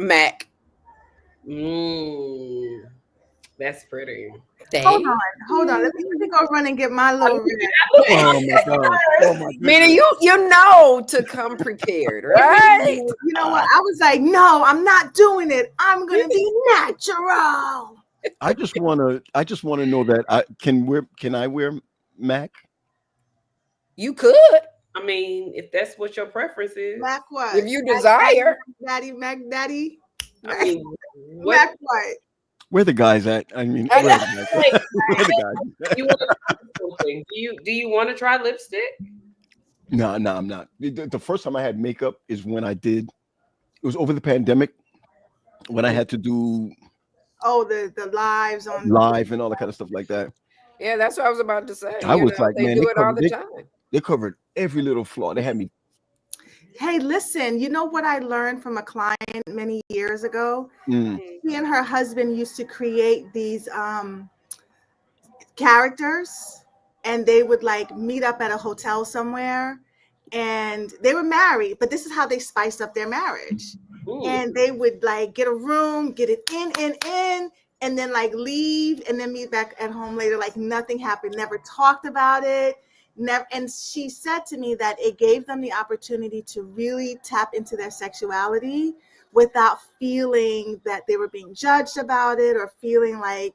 Mac. That's pretty. Dang. Hold on. Let me go run and get my little red. Oh my god! Oh my Meaning goodness. you know to come prepared, right? You know what? I was like, no, I'm not doing it. I'm gonna be natural. I just wanna know that can I wear Mac? You could I mean, if that's what your preference is. Mac what? if you desire. Mac Daddy. I mean, Mac what what? Where the guys at? I mean, I where know. the guys at? Where the guys? you want to try something? Do you want to try lipstick? No, I'm not. The first time I had makeup is when I did. It was over the pandemic when I had to do Oh, the lives on live and all that kind of stuff like that. Yeah, that's what I was about to say. I was like, they man, do it all the time. they covered every little flaw. They had me. Hey, listen, you know what I learned from a client many years ago? Mm, She and her husband used to create these characters, and they would like meet up at a hotel somewhere, and they were married, but this is how they spiced up their marriage. Ooh. And they would like get a room, get it in, and then like leave and then meet back at home later like nothing happened, never talked about it. Never. And she said to me that it gave them the opportunity to really tap into their sexuality without feeling that they were being judged about it, or feeling like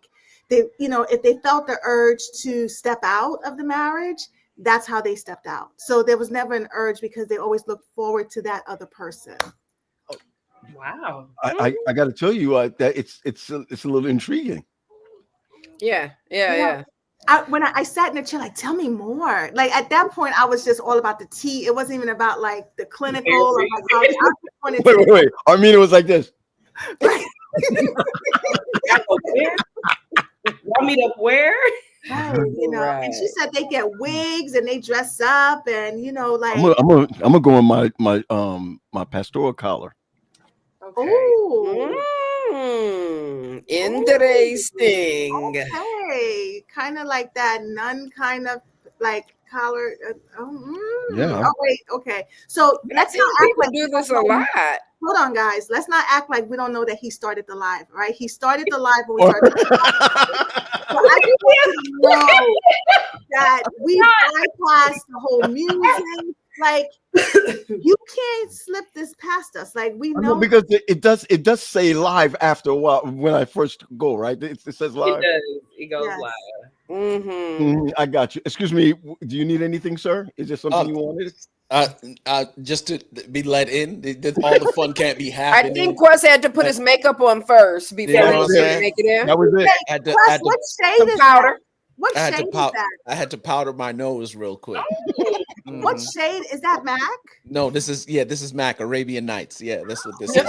they, if they felt the urge to step out of the marriage, that's how they stepped out. So there was never an urge because they always looked forward to that other person. Wow. I got to tell you that it's a little intriguing. Yeah. When I sat in the chair, like, tell me more. Like at that point, I was just all about the tea. It wasn't even about like the clinical or like how I just wanted to. Wait. Armina was like this. Want me to where? Right, and she said they get wigs and they dress up, and like I'm gonna go in my pastoral collar. Okay. oh, Interesting. okay, kind of like that nun kind of like collar. Yeah. Oh wait, okay. So let's not act People like do this a lot. Hold on, guys. Let's not act like we don't know that he started the live, right? He started the live when we started. So I just want you to know that we bypassed the whole music. Like, you can't slip this past us. Like, we know because it does say live after a while when I first go, right? It says live. It does. It goes Yes. live. Mm-hmm. I got you. Excuse me. Do you need anything, sir? Is there something you wanted? Just to be let in. All the fun can't be I happening. think Quest had to put his makeup on first before You know he what I'm could saying? make it in. That was it. Plus, what shade Some is powder. that? What I had shade to is powder. that? I had to powder my nose real quick. What Mhm. shade is that, Mac? No, this is Mac Arabian Nights. Yeah, that's what this is.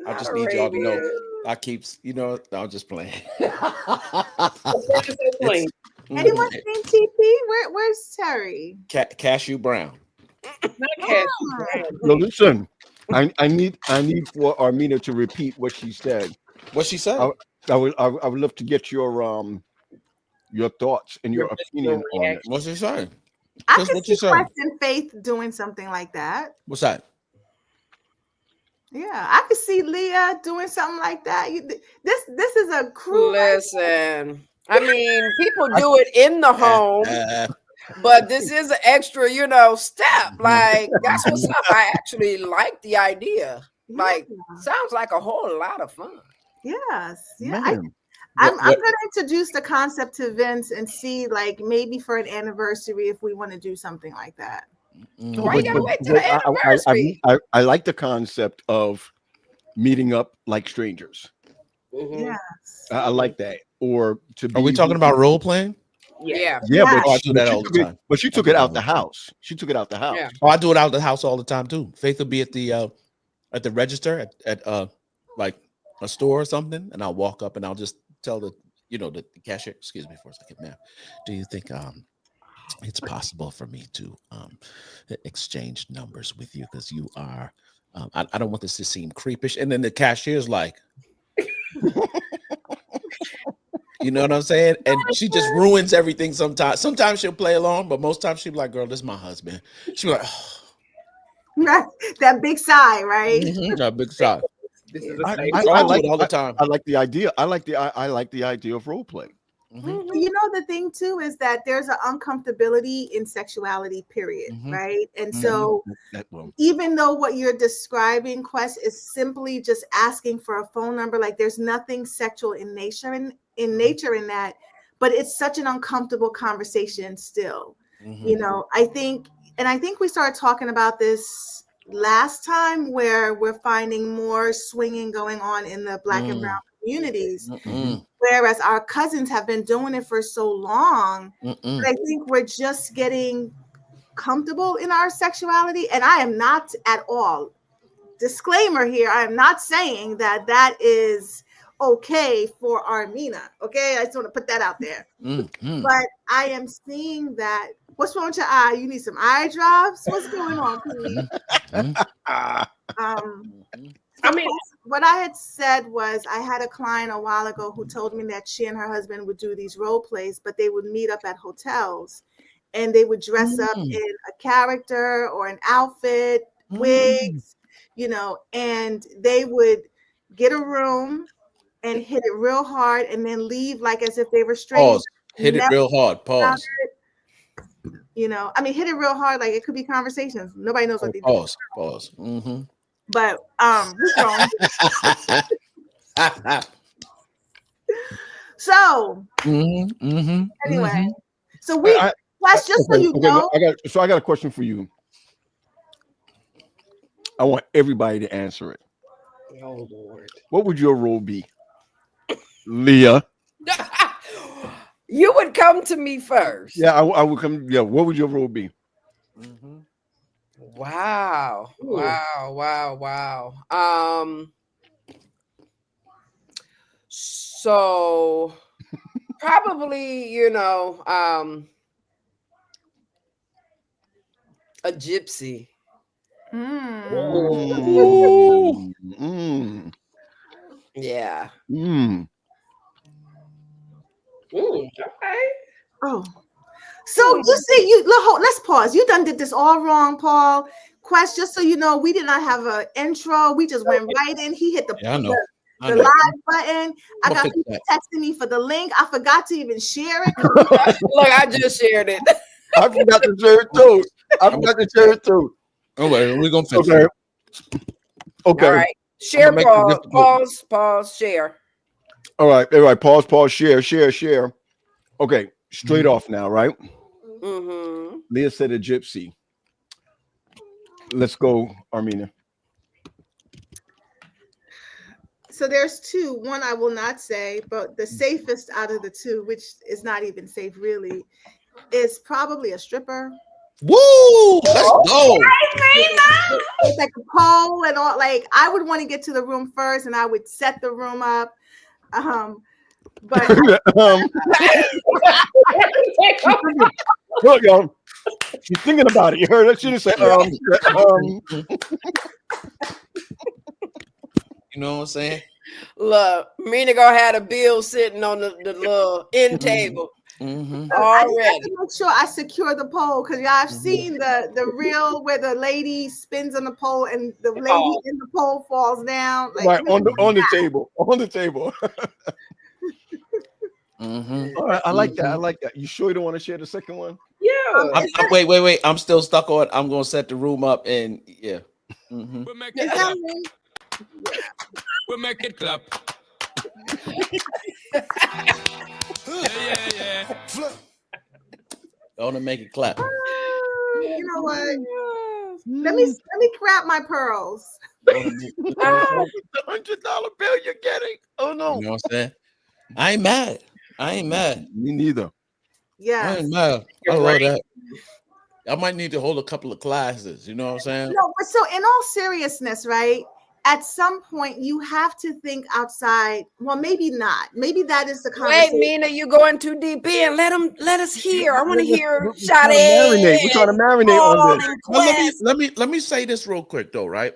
I just need y'all to know. I keeps, I'm just playing. It's- Anyone seen TP? Where's Terry? Cashew Brown. Not cat. No, listen. I need for Armina to repeat what she said. What she said? I would love to get your thoughts and your opinion on it. What's she saying? I Just can what see you say. Quest and Faith doing something like that. What's that? Yeah, I could see Leah doing something like that. This is a crew. Listen, I mean, people do it in the home, but this is an extra, step. Like, that's what's up. I actually like the idea. Like, sounds like a whole lot of fun. Yes. Yeah. Man. I'm going to introduce the concept to Vince and see, like, maybe for an anniversary if we want to do something like that. Why you gotta wait till the anniversary? I like the concept of meeting up like strangers. Yes. I like that. Or to be. Are we talking about role playing? Yeah. Yeah, Yeah. but I do that all the time. But she took it out the house. She took it out the house. Yeah. Oh, I do it out of the house all the time too. Faith will be at the register at like a store or something, and I'll walk up and I'll just tell the cashier, excuse me for a second, ma'am. Do you think it's possible for me to exchange numbers with you, because you are I don't want this to seem creepish. And then the cashier's like, you know what I'm saying? And she just ruins everything sometimes. Sometimes she'll play along, but most times she'll be like, girl, this is my husband. She'll be like, That big sigh, right? That big shot. This is I, a safe I, I I zone. do like it all the time. I like the idea. I like the idea of role play. Mhm, You know, the thing too is that there's an uncomfortability in sexuality, period, Mhm. right? And Mhm. so Well, even though what you're describing, Quest, is simply just asking for a phone number, like there's nothing sexual in nature in that, but it's such an uncomfortable conversation still. Mhm. You know, I think we started talking about this last time, where we're finding more swinging going on in the Black and brown communities, Mm-mm. whereas our cousins have been doing it for so long. Mm-mm. But I think we're just getting comfortable in our sexuality. And I am not at all, disclaimer here, I am not saying that is okay for Armina. Okay, I just want to put that out there. Mhm. But I am seeing that. What's wrong with your eye? You need some eye drops? What's going on, please? I mean, What I had said was, I had a client a while ago who told me that she and her husband would do these role plays, but they would meet up at hotels and they would dress up in a character or an outfit, wigs, you know, and they would get a room and hit it real hard and then leave like as if they were strangers. Pause. Hit it real hard. Pause. You know, I mean, hit it real hard, like it could be conversations. Nobody knows what they do. Pause. Pause. Mm-hmm. But who's wrong? So anyway, so that's just so you know. I got a question for you. I want everybody to answer it. oh Lord. What would your role be, Leah? You would come to me first. Yeah, I would come. Yeah, what would your role be? Wow. Ooh. Wow. So probably, a gypsy. Yeah. Okay. Oh, so you see, let's pause. You done did this all wrong, Paul. Quest, just so you know, we did not have an intro. We just went right in. He hit the live button. I got people texting me for the link. I forgot to even share it. Look, I just shared it. I forgot to share it too. Oh, wait, we're gonna fix it. Okay. All right. Share, pause, share. All right. Pause, share. Okay, straight off now, right? Leah said a gypsy. Let's go, Armina. So there's two. One I will not say, but the safest out of the two, which is not even safe really, is probably a stripper. Woo! Let's go. It's like a pole and all. Like, I would want to get to the room first, and I would set the room up. But look, y'all, she's thinking about it. You heard that? She just said, You know what I'm saying? Look, Mina gonna have a bill sitting on the little end table. I Already. have to make sure I secure the pole, because y'all have seen the reel where the lady spins on the pole and the lady in the pole falls down. Like, right on the table. On the table. All right, I like that. You sure you don't want to share the second one? Yeah. Wait. I'm still stuck on. I'm gonna set the room up and yeah. We'll make it clap. We'll make it clap. Yeah. I want to make it clap. You know what? Let me grab my pearls. $100 bill you're getting. Oh no. You know what I'm saying? I ain't mad. Me neither. Yeah. I ain't mad. I love that. I might need to hold a couple of classes. You know what I'm saying? No, but so in all seriousness, right? At some point, you have to think outside. Well, maybe not. Maybe that is the conversation. Wait, Mina, you going too deep in. Let us hear. I want to hear We're trying to marinate on this. Well, let me say this real quick though, right?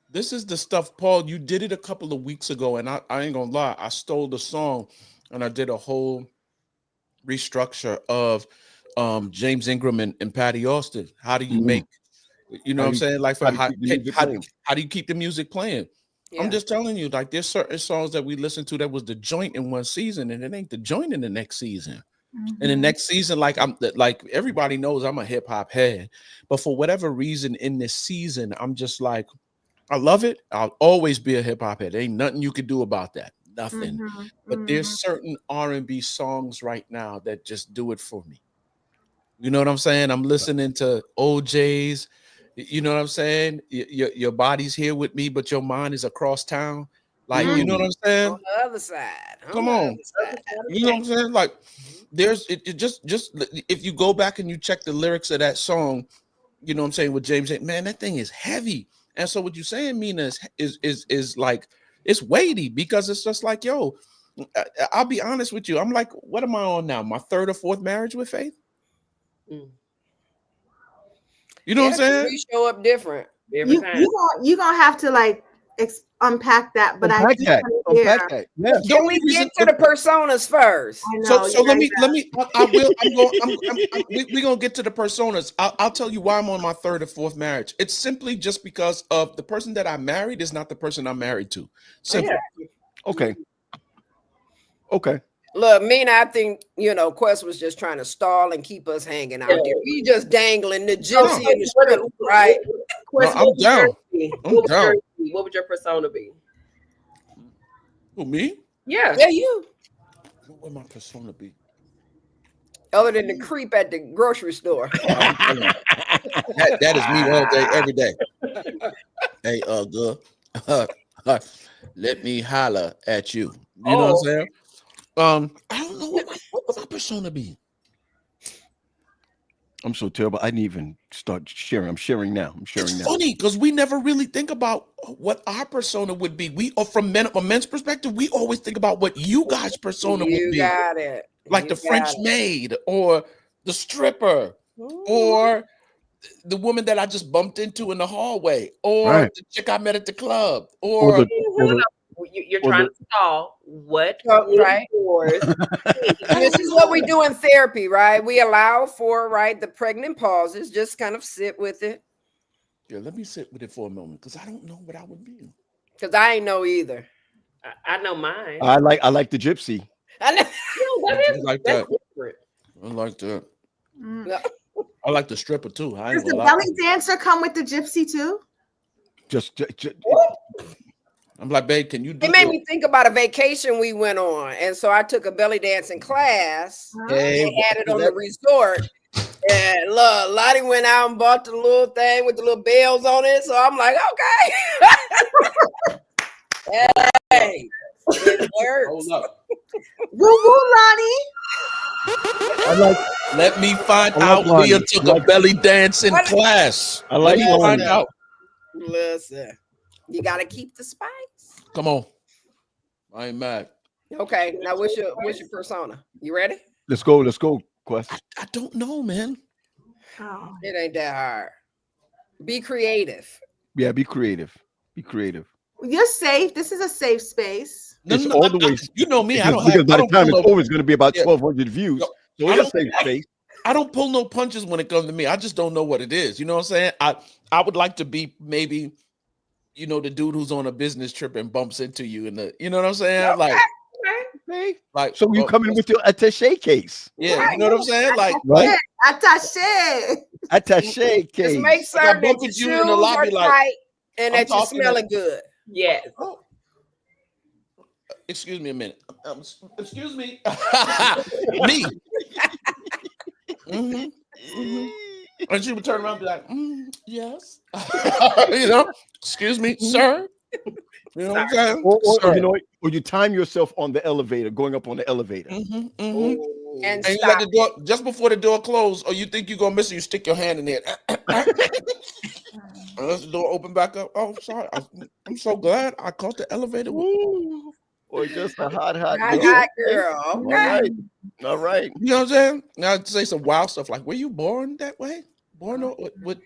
This is the stuff, Paul. You did it a couple of weeks ago, and I ain't gonna lie. I stole the song, and I did a whole restructure of James Ingram and Patty Austin. How do you make You know what I'm saying? Like, for how do you keep the music playing? how do you keep the music playing? Yeah. I'm just telling you, like, there's certain songs that we listen to that was the joint in one season, and it ain't the joint in the next season. And the next season, like, everybody knows I'm a hip hop head, but for whatever reason in this season, I'm just like, I love it. I'll always be a hip hop head. Ain't nothing you could do about that. Nothing. But there's certain R&B songs right now that just do it for me. You know what I'm saying? I'm listening to OJ's. You know what I'm saying? Your body's here with me, but your mind is across town. Like, you know what I'm saying? On the other side. Come on. You know what I'm saying? Like, there's it just if you go back and you check the lyrics of that song, you know what I'm saying, with James, man, that thing is heavy. And so what you're saying, Mina, is like, it's weighty, because it's just like, yo, I'll be honest with you. I'm like, what am I on now? My third or fourth marriage with Faith? You know what I'm saying? We show up different every time. You're gonna have to like unpack that, but unpack that. Yeah. Can we get to the personas first? So let me we're gonna get to the personas. I'll tell you why I'm on my third or fourth marriage. It's simply just because of the person that I married is not the person I'm married to. Simple. Okay. Look, Mina, I think, Quest was just trying to stall and keep us hanging out there. We just dangling the gypsy in the strip, right? Quest, I'm down. What would your persona be? Who, me? Yeah. Yeah, you. What would my persona be? Other than the creep at the grocery store. That is me all day, every day. Hey, girl, let me holler at you. You know what I'm saying? I don't know what my persona be. I'm so terrible. I didn't even start sharing. I'm sharing now. It's funny because we never really think about what our persona would be. We, or from a men's perspective, we always think about what you guys' persona would be. You got it. Like the French maid, or the stripper, or the woman that I just bumped into in the hallway, or the chick I met at the club, or you're trying to stall what right. This is what we do in therapy, right? We allow for the pregnant pauses. Just kind of sit with it. Yeah, let me sit with it for a moment, because I don't know what I would be. Because I ain't know either. I know mine. I like the gypsy. I know. I like that. I like that. I like the stripper too. Does the belly dancer come with the gypsy too? Just I'm like, babe, can you do it? Made me think about a vacation we went on. And so I took a belly dancing class. They had it on the resort. And look, Lottie went out and bought the little thing with the little bells on it. So I'm like, okay. Hey, it works. Hold up. Woo, Lonnie. Let me find out Leah took a belly dancing class. Let me find out. Listen, you got to keep the spice. Come on. I ain't mad. Okay, now what's your persona? You ready? Let's go, Quest. I don't know, man. Oh. It ain't that hard. Be creative. Yeah, be creative. You're safe. This is a safe space. It's all the way. You know me. Because by the time it's over, it's going to be about 1,200 views. So it's a safe space. I don't pull no punches when it comes to me. I just don't know what it is. You know what I'm saying? I would like to be maybe, the dude who's on a business trip and bumps into you you know what I'm saying? Like, so you come in with your attaché case. Yeah, you know what I'm saying? Like, right? Attaché case. Just make certain that your shoes in the lobby, are tight and that you're smelling good. Yes. Oh. Excuse me a minute. Excuse me. Me. And she would turn around and be like, yes. Excuse me, sir. You know what I'm saying? Or you time yourself on the elevator, going up on the elevator. And you let the door just before the door closed, or you think you're gonna miss it, you stick your hand in there. Unless the door open back up. Oh, sorry. I'm so glad I caught the elevator. Or just a hot girl. Okay. All right. You know what I'm saying? Now I'd say some wild stuff like, were you born that way? Born with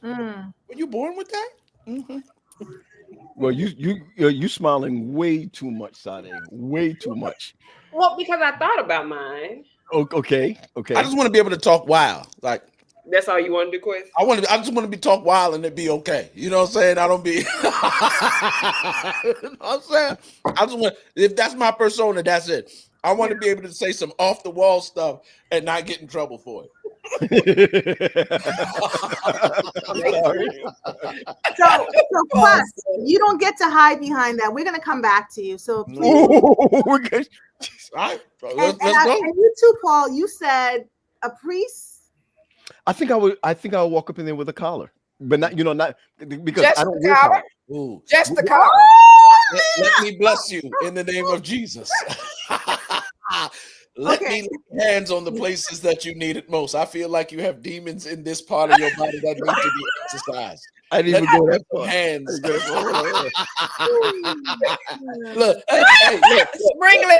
were you born with that? Well, you smiling way too much, Sade. Way too much. Well, because I thought about mine. Okay. I just want to be able to talk wild. Like, That's all you want to do, Quest? I just want to be talk wild and it be okay. You know what I'm saying? I don't be. You know what I'm saying? I just want, if that's my persona, that's it. I want to be able to say some off the wall stuff and not get in trouble for it. So Quest, you don't get to hide behind that. We're gonna come back to you. So please. All right, let's go. And you too, Paul. You said a priest. I think I would walk up in there with a collar, but not because Just I don't the wear collar? collar. Ooh. Just the collar. Let me bless you in the name of Jesus. Let me lay hands on the places that you need it most. I feel like you have demons in this part of your body that need to be exercised. I didn't even go that far. Hands. Look, sprinkle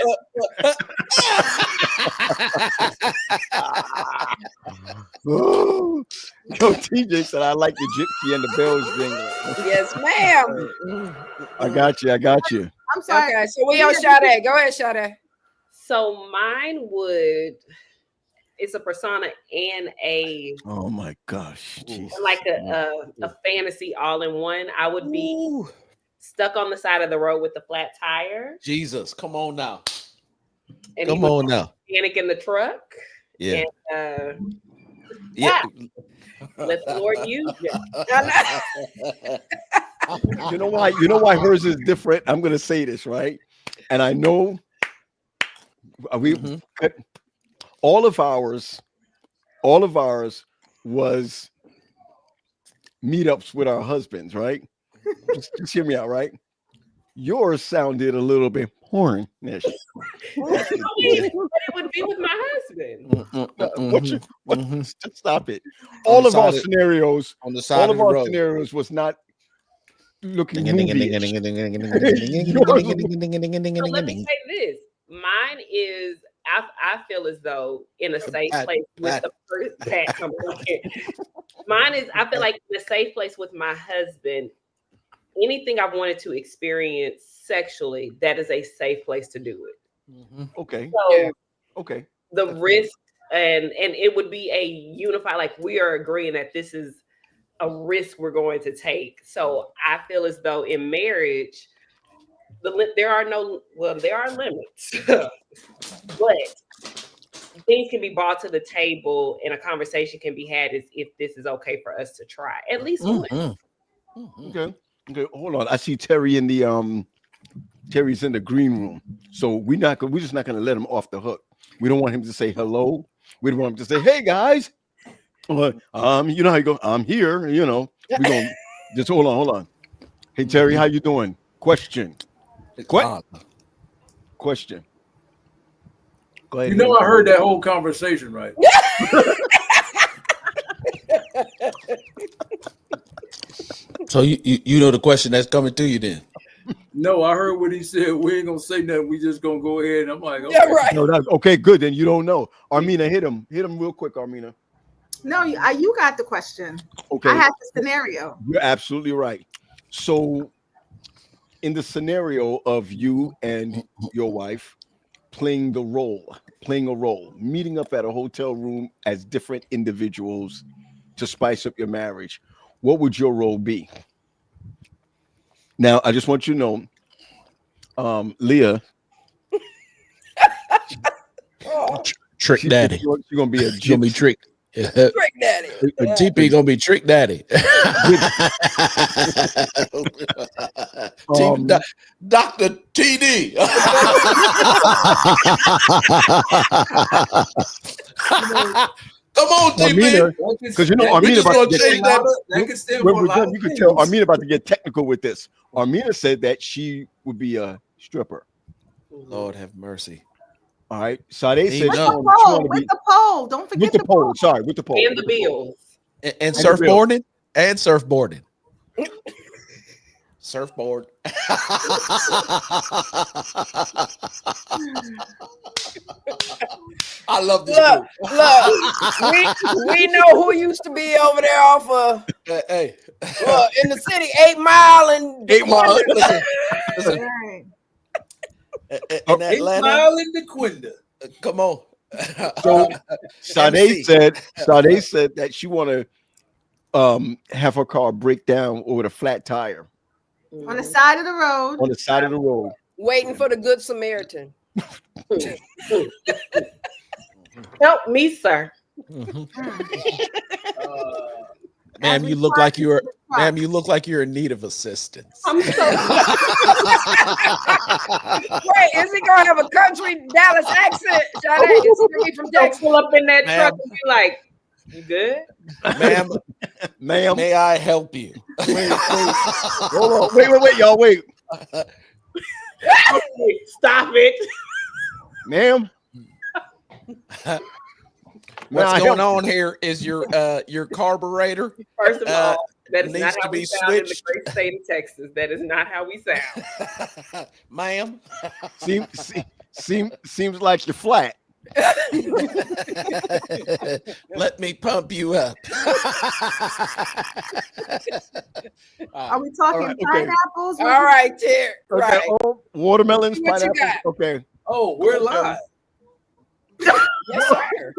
Yo, TJ said I like the gypsy and the bells jingling. Yes, ma'am. I got you. I'm sorry. Okay, so we on Sade. Go ahead, Sade. So mine it's a persona and a Oh my gosh, Jesus. like a fantasy all in one. I would be stuck on the side of the road with the flat tire. Jesus, come on now. And Come on now. Panic in the truck. Yeah. And, Yeah. let the Lord use you. You know why hers is different? I'm gonna say this, right? And I know all of ours was meetups with our husbands, right? Just hear me out, right? Yours sounded a little bit pornish. But it would be with my husband. Stop it. All of our scenarios on the side of the road. Scenarios was not looking So let me say this. Mine is I feel as though in a safe place with the first back coming up here. Mine is I feel like in a safe place with my husband. Anything I've wanted to experience sexually, that is a safe place to do it. Okay. So okay. The risk and it would be a unified, like we are agreeing that this is a risk we're going to take. So I feel as though in marriage, there are limits, but things can be brought to the table and a conversation can be had as if this is okay for us to try at least once. Okay, hold on. I see Terry in the Terry's in the green room. So we're just not gonna let him off the hook. We don't want him to say hello. We don't want him to say, hey guys. You know how you go, I'm here, you know. We're gonna just hold on. Hey Terry, how you doing? Question. Go ahead. You know I heard that whole conversation, right? So you know the question that's coming to you then? No, I heard what he said. We ain't gonna say nothing. We just gonna go ahead. And I'm like, okay. Yeah, right. No, that's okay. Good. Then you don't know. Armina, hit him real quick. Armina. No, you got the question. Okay. I had the scenario. You're absolutely right. So, in the scenario of you and your wife playing a role, meeting up at a hotel room as different individuals to spice up your marriage, what would your role be? Now, I just want you to know, Leah, Trick Daddy. You're gonna be You're gonna be tricked. Trick Daddy. TP gonna be Trick Daddy. Dr. TD. Come on, TP. Because you know Armina about to get that could stand for a lot of you can things. tell Armina about to get technical with this. Armina said that she would be a stripper. Lord have mercy. All right. Sade said With the pole. Don't forget the pole. Sorry, with the pole. And the bills. And surfboarding. And surfboarding. Surfboard. I love this. Look, we know who used to be over there off of in the city, 8 Mile and 8 Mile. Listen. In Atlanta, 8 Mile in the Quinda. come on. So Sade MC. said that she want to have her car break down over a flat tire On the side of the road. on the side of the road. Waiting for the good Samaritan. Help me, sir. Mhm. As Ma'am, we you look park like you're the truck. ma'am, you look like you're in need of assistance. I'm so Wait, is he gonna have a country Dallas accent? Sade, is he gonna be from so Texas? pull up in that Ma'am. truck and be like, "You good?" Ma'am, Ma'am, may I help you? hold on. Wait, y'all, wait. Stop it. Ma'am. What's Nah, going on here is your carburetor First of all, that is needs not to how we be sound in the switched. great state of Texas. That is not how we sound. Ma'am. seems like you're flat. Let me pump you up. Are we talking right, okay. pineapples? All right, Terry. Okay, Right. oh, watermelons, What you pineapples. Okay. Oh, we're live. Yes, sir.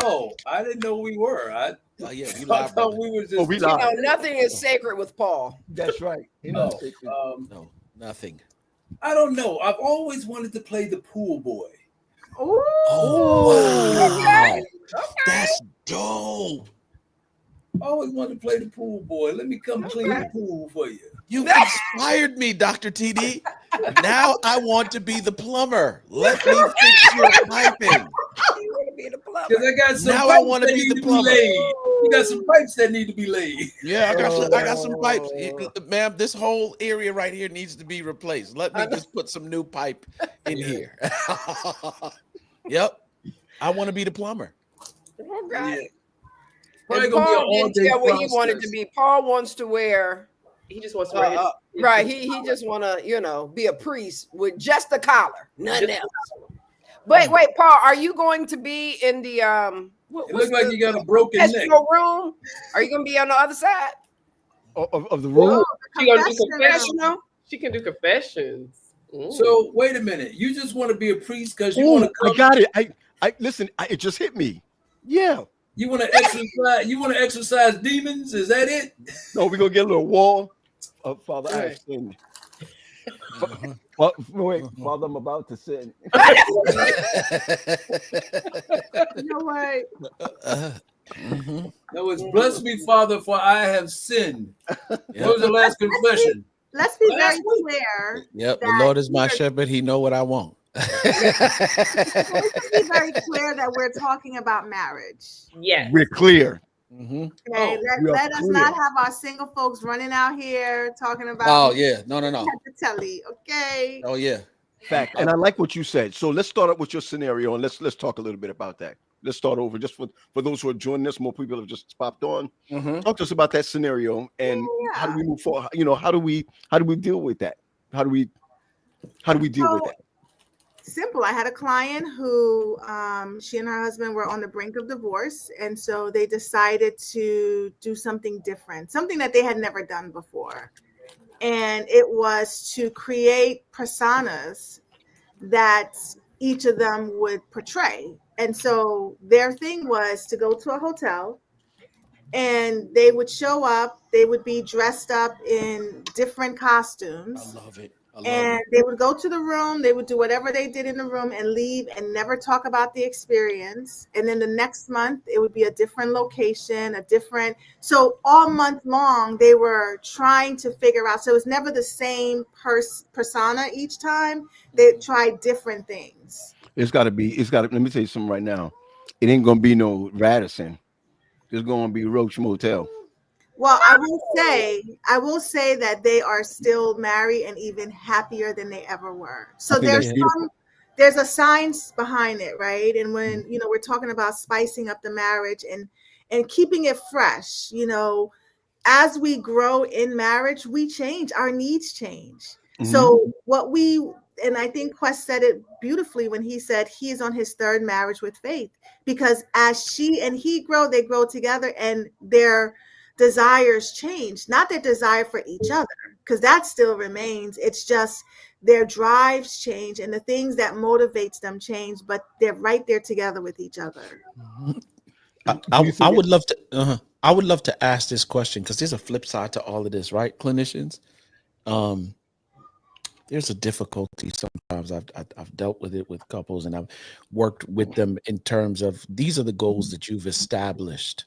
Oh, I didn't know we were. I Oh, yeah, you thought live, brother. we were just. Oh, we You know, live. nothing is sacred with Paul. That's right. No, No, nothing. I don't know. I've always wanted to play the pool boy. Ooh. Oh, wow. Okay. That's dope. I always wanted to play the pool boy. Let me come clean the pool for you. You inspired me, Dr. TD. Now I want to be the plumber. Let me fix your piping. You want to be the plumber. Because I got some Now I pipes wanna that be need the to be plumber. laid. You got some pipes that need to be laid. Yeah, I got some pipes. Ma'am, this whole area right here needs to be replaced. Let me just put some new pipe in here. Yep. I want to be the plumber. Okay. Probably And gonna be an Paul didn't all-day tell what he wanted to process. be. Paul wants to wear He just wants to wear his right. He just want to, be a priest with just a collar, nothing else. Wait, Paul, are you going to be in the It looks like you got a broken neck. professional room? Are you going to be on the other side? Of the room. She gonna do Confessional. confessional. She can do confessions. Ooh. So wait a minute. You just want to be a priest because you Ooh, want to come. I got it. I listen. It just hit me. Yeah. You want to exercise. You want to exercise demons. Is that it? No, we're gonna get a little wall. Father, I have sinned. Wait, Father, I'm about to sin. You know what? No, it's bless me, Father, for I have sinned. What was the last confession? Let's be very Last week. clear. Yep. The that Lord is my we're- shepherd. He know what I want. Let's be very clear that we're talking about marriage. Yes. We're clear. Mhm. Okay, we are let us clear. not have our single folks running out here talking about. Oh yeah. No. Telly, okay. Oh yeah. Fact. And I like what you said. So let's start up with your scenario and let's talk a little bit about that. Let's start over just for those who are joining us. More people have just popped on. Talk to us about that scenario and how do we move forward? How do we deal with that? How do we deal with that? Simple. I had a client who she and her husband were on the brink of divorce, and so they decided to do something different, something that they had never done before. And it was to create personas that each of them would portray. And so their thing was to go to a hotel and they would show up, they would be dressed up in different costumes. I love it. And they would go to the room, they would do whatever they did in the room and leave and never talk about the experience. And then the next month, it would be a different location, so all month long, they were trying to figure out. So it was never the same persona each time. They tried different things. Let me tell you something right now. It ain't gonna be no Radisson. It's gonna be Roach Motel. Well, I will say that they are still married and even happier than they ever were. So there's a science behind it, right? And when we're talking about spicing up the marriage and keeping it fresh, as we grow in marriage, we change, our needs change. Mm-hmm. So and I think Quest said it beautifully when he said he's on his third marriage with Faith, because as she and he grow, they grow together, and desires change, not their desire for each other, because that still remains. It's just their drives change and the things that motivates them change, but they're right there together with each other. I would love to. I would love to ask this question because there's a flip side to all of this, right? Clinicians, there's a difficulty sometimes. I've dealt with it with couples, and I've worked with them in terms of these are the goals that you've established.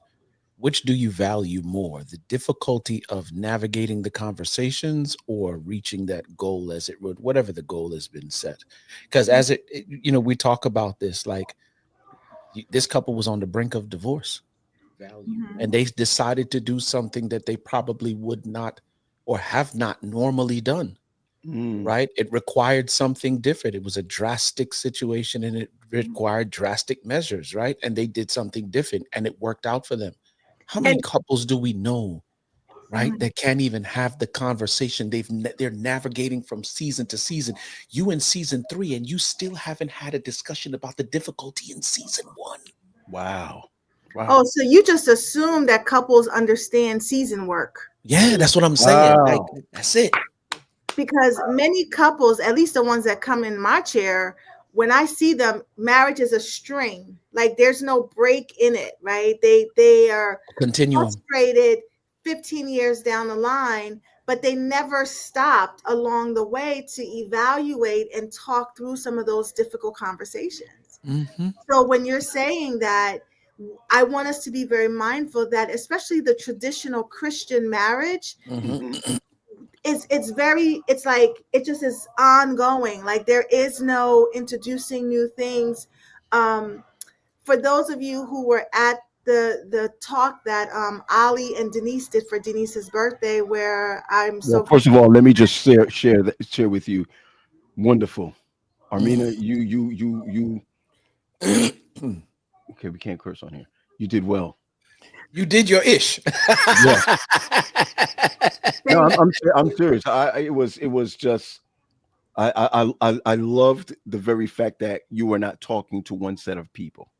Which do you value more, the difficulty of navigating the conversations or reaching that goal as it would, whatever the goal has been set? Because as we talk about this, like this couple was on the brink of divorce value, and they decided to do something that they probably would not or have not normally done. Right? It required something different. It was a drastic situation and it required drastic measures, right? And they did something different and it worked out for them. How many couples do we know, right, that can't even have the conversation? They're navigating from season to season. You in season 3 and you still haven't had a discussion about the difficulty in season 1. Wow. Oh, so you just assume that couples understand season work. Yeah, that's what I'm saying. Like, that's it. Because many couples, at least the ones that come in my chair, when I see them, marriage is a string. Like there's no break in it, right? They are frustrated 15 years down the line, but they never stopped along the way to evaluate and talk through some of those difficult conversations. So when you're saying that, I want us to be very mindful that especially the traditional Christian marriage, it's like it just is ongoing. Like there is no introducing new things. For those of you who were at the talk that Ali and Denise did for Denise's birthday, where first of all, let me just share with you. Wonderful, Armina. You. Okay, we can't curse on here. You did well. You did your ish. Yeah. No, I'm serious. It was just I loved the very fact that you were not talking to one set of people.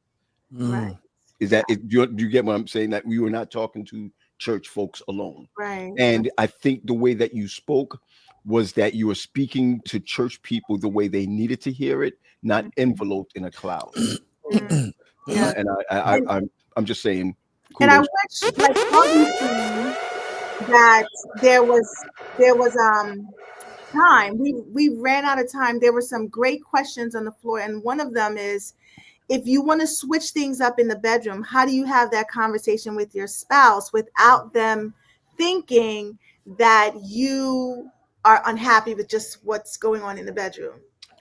Right. Is that do you get what I'm saying? That we were not talking to church folks alone. Right. And I think the way that you spoke was that you were speaking to church people the way they needed to hear it, not enveloped in a cloud. Yeah. And I'm just saying. Kudos. And I wish, like obviously, that there was time. We ran out of time. There were some great questions on the floor, and one of them is, if you want to switch things up in the bedroom, how do you have that conversation with your spouse without them thinking that you are unhappy with just what's going on in the bedroom?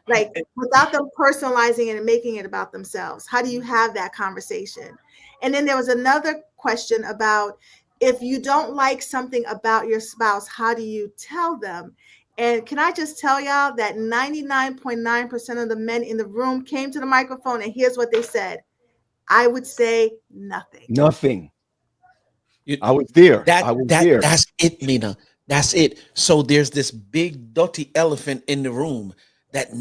Like without them personalizing it and making it about themselves. How do you have that conversation? And then there was another question about, if you don't like something about your spouse, how do you tell them? And can I just tell y'all that 99.9% of the men in the room came to the microphone, and here's what they said. I would say nothing. Nothing. I was there. That's it, Nina. That's it. So there's this big dirty elephant in the room that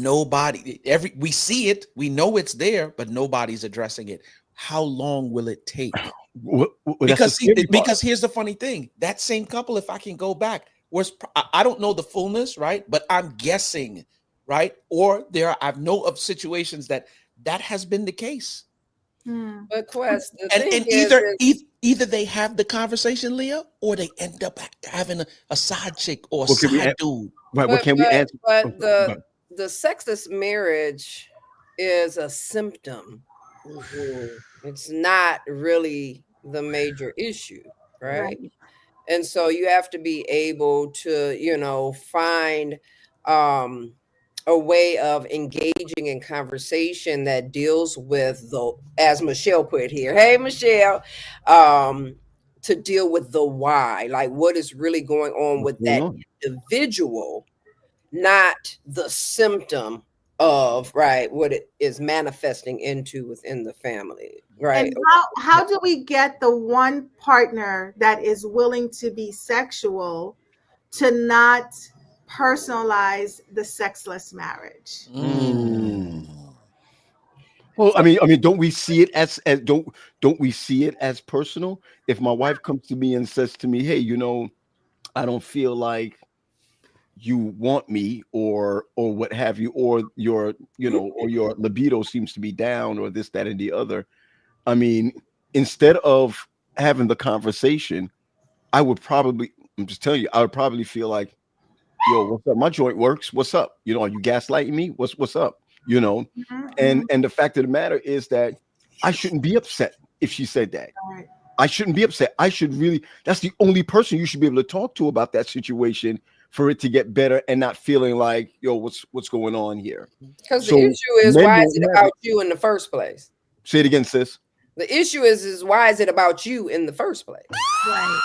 we see it, we know it's there, but nobody's addressing it. How long will it take? Because here's the funny thing. That same couple, if I can go back, I don't know the fullness, right? But I'm guessing, right? Or I know of situations that has been the case. But Quest, and either they have the conversation, Leah, or they end up having a side chick or a side dude. Right. What can we answer? But the sexless marriage is a symptom. It's not really the major issue, right? And so you have to be able to, find a way of engaging in conversation that deals with as Michelle put here. Hey, Michelle, to deal with the why, like what is really going on with that individual, not the symptom of what it is manifesting into within the family, right? And how do we get the one partner that is willing to be sexual to not personalize the sexless marriage? Well, don't we see it as don't we see it as personal? If my wife comes to me and says to me, "Hey, I don't feel like you want me," or what have you, or your libido seems to be down, or this, that, and the other. I mean, instead of having the conversation, I'm just telling you, I would probably feel like, yo, what's up? My joint works. What's up? Are you gaslighting me? What's up? You know, and the fact of the matter is that I shouldn't be upset if she said that. Right. I shouldn't be upset. That's the only person you should be able to talk to about that situation for it to get better and not feeling like, yo, what's going on here? Because the So issue is, men why is don't it have about you in the first place? Say it again, sis. The issue is why is it about you in the first place? Right.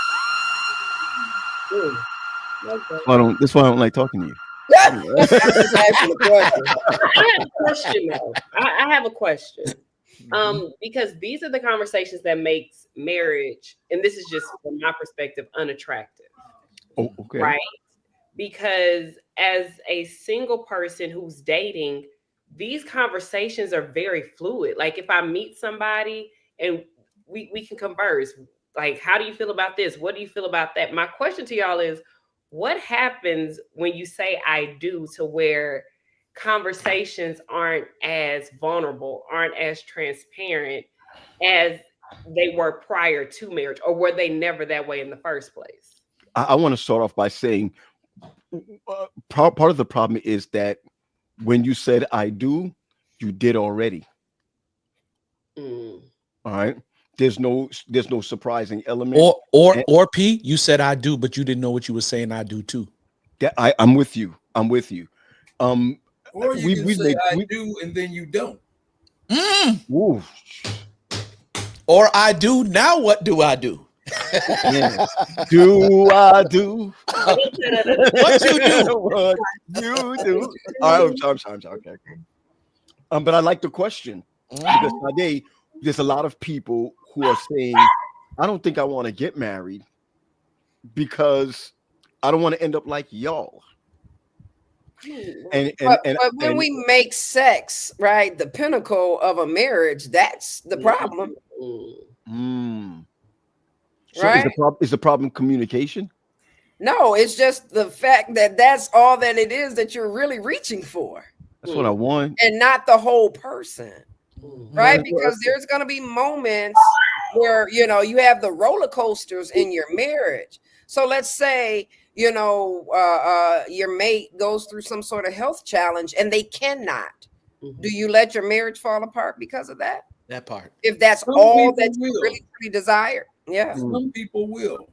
That's why I don't like talking to you. I have a question though. I have a question. Because these are the conversations that makes marriage, and this is just from my perspective, unattractive. Oh, okay. Right? Because as a single person who's dating, these conversations are very fluid. Like if I meet somebody and we can converse, like, how do you feel about this? What do you feel about that? My question to y'all is, what happens when you say I do to where conversations aren't as vulnerable, aren't as transparent as they were prior to marriage, or were they never that way in the first place? I want to start off by saying part of the problem is that when you said I do, you did already. All right. There's no surprising element. Or P, you said I do, but you didn't know what you were saying. I do too. I'm with you. Or you can say I do and then you don't. Ooh. Or I do. Now what do I do? Yeah. Do I do? What you do? What you do? All right, I'm sorry. Okay. But I like the question because today there's a lot of people who are saying, I don't think I want to get married because I don't want to end up like y'all. But when we make sex, right, the pinnacle of a marriage, that's the problem. So right? Is the problem communication? No, it's just the fact that that's all that it is that you're really reaching for. That's what I want. And not the whole person. Right? Because there's going to be moments where, you have the roller coasters in your marriage. So let's say, your mate goes through some sort of health challenge and they cannot. Do you let your marriage fall apart because of that? That part. If that's all that you really desire. Yeah. Some people will.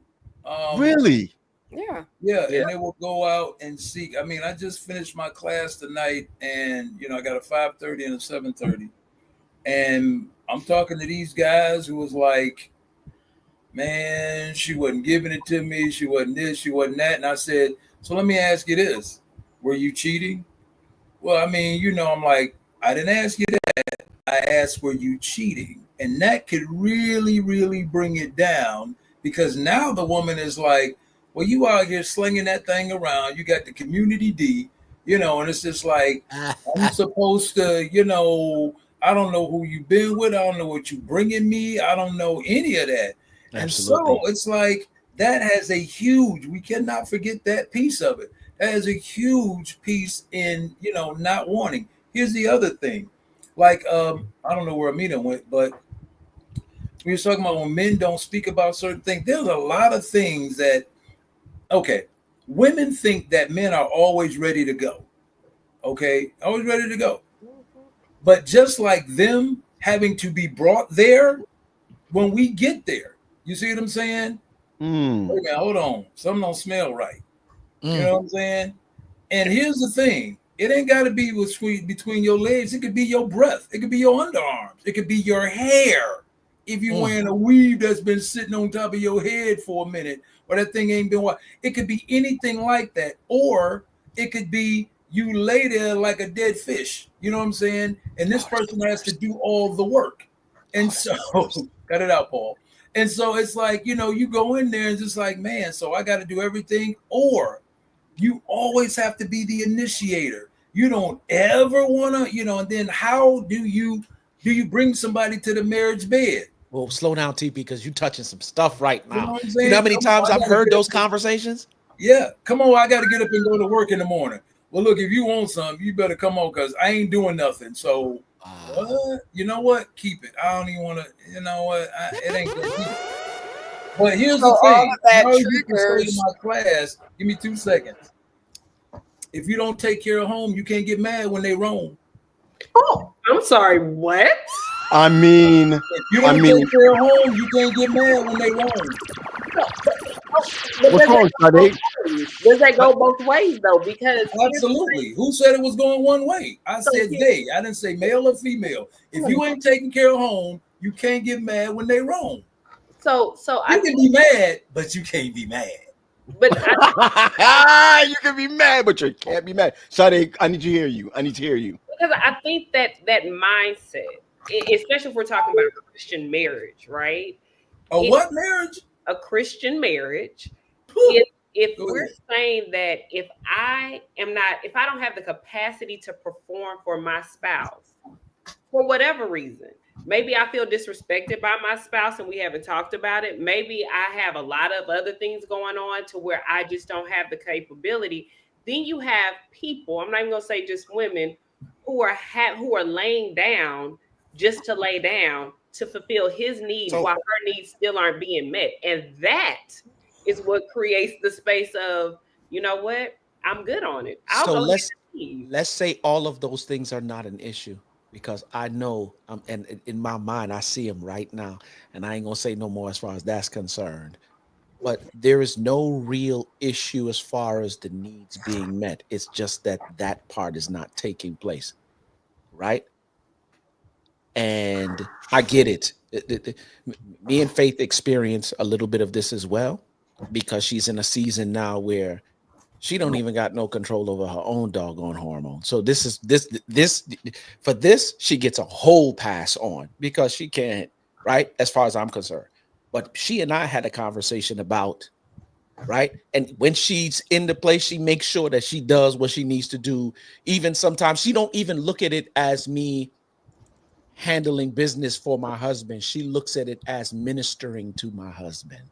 Really? Yeah. And they will go out and seek. I mean, I just finished my class tonight, and I got a 5:30 and a 7:30, and I'm talking to these guys who was like, man, she wasn't giving it to me, she wasn't this, she wasn't that, and I said, so let me ask you this: were you cheating? Well, I mean, I'm like, I didn't ask you that. I asked, were you cheating? And that could really, really bring it down, because now the woman is like, well, you out here slinging that thing around. You got the community D, and it's just like, I'm supposed to, I don't know who you've been with. I don't know what you bringing me. I don't know any of that. Absolutely. And so it's like, that has a huge, we cannot forget that piece of it. That has a huge piece in, not wanting. Here's the other thing. Like, I don't know where Amina went, but we were talking about when men don't speak about certain things. There's a lot of things that, okay, women think that men are always ready to go. Okay, always ready to go. But just like them having to be brought there when we get there, you see what I'm saying? Wait a minute, hold on. Something don't smell right. You know what I'm saying? And here's the thing. It ain't got to be between your legs. It could be your breath. It could be your underarms. It could be your hair. If you're wearing a weave that's been sitting on top of your head for a minute, or that thing ain't been washed. It could be anything like that. Or it could be you lay there like a dead fish. You know what I'm saying? And this person has to do all the work. And so, cut it out, Paul. And so it's like, you go in there and just like, man, so I got to do everything. Or you always have to be the initiator. You don't ever want to, and then how do you Do you bring somebody to the marriage bed? Well, slow down, TP, because you're touching some stuff right You know now. what I'm You saying? know how many Come on, times I I've gotta heard get those up. conversations? Yeah, come on, I got to get up and go to work in the morning. Well, look, if you want something, you better come on, because I ain't doing nothing. So, what? You know what? Keep it. I don't even want to, you know what? It ain't going to keep it. But here's So the all thing. of that Now you can say to triggers. my class, give me 2 seconds. If you don't take care of home, you can't get mad when they roam. Oh, I'm sorry, what? I mean, If you don't take care of home, you can't get mad when they roam. what's wrong, Sade? Does that go both ways though? Because Absolutely. Who said it was going one way? I said they. I didn't say male or female. If you ain't taking care of home, you can't get mad when they roam. So you can be mad, but you can't be mad. But you can be mad, but you can't be mad. Sade, I need to hear you. I need to hear you. Because I think that mindset, especially if we're talking about Christian marriage, right? What marriage? A Christian marriage. If we're saying that if I don't have the capacity to perform for my spouse, for whatever reason, maybe I feel disrespected by my spouse and we haven't talked about it. Maybe I have a lot of other things going on to where I just don't have the capability. Then you have people, I'm not even going to say just women, who are laying down just to lay down to fulfill his needs while her needs still aren't being met. And that is what creates the space of, you know what? I'm good on it. So let's say all of those things are not an issue, because I know, and in my mind, I see them right now, and I ain't gonna say no more as far as that's concerned. But there is no real issue as far as the needs being met. It's just that part is not taking place, right? And I get it. Me and Faith experience a little bit of this as well, because she's in a season now where she don't even got no control over her own doggone hormone. So this she gets a whole pass on, because she can't, right? As far as I'm concerned. But she and I had a conversation about, right? And when she's in the place, she makes sure that she does what she needs to do. Even sometimes she don't even look at it as me handling business for my husband. She looks at it as ministering to my husband,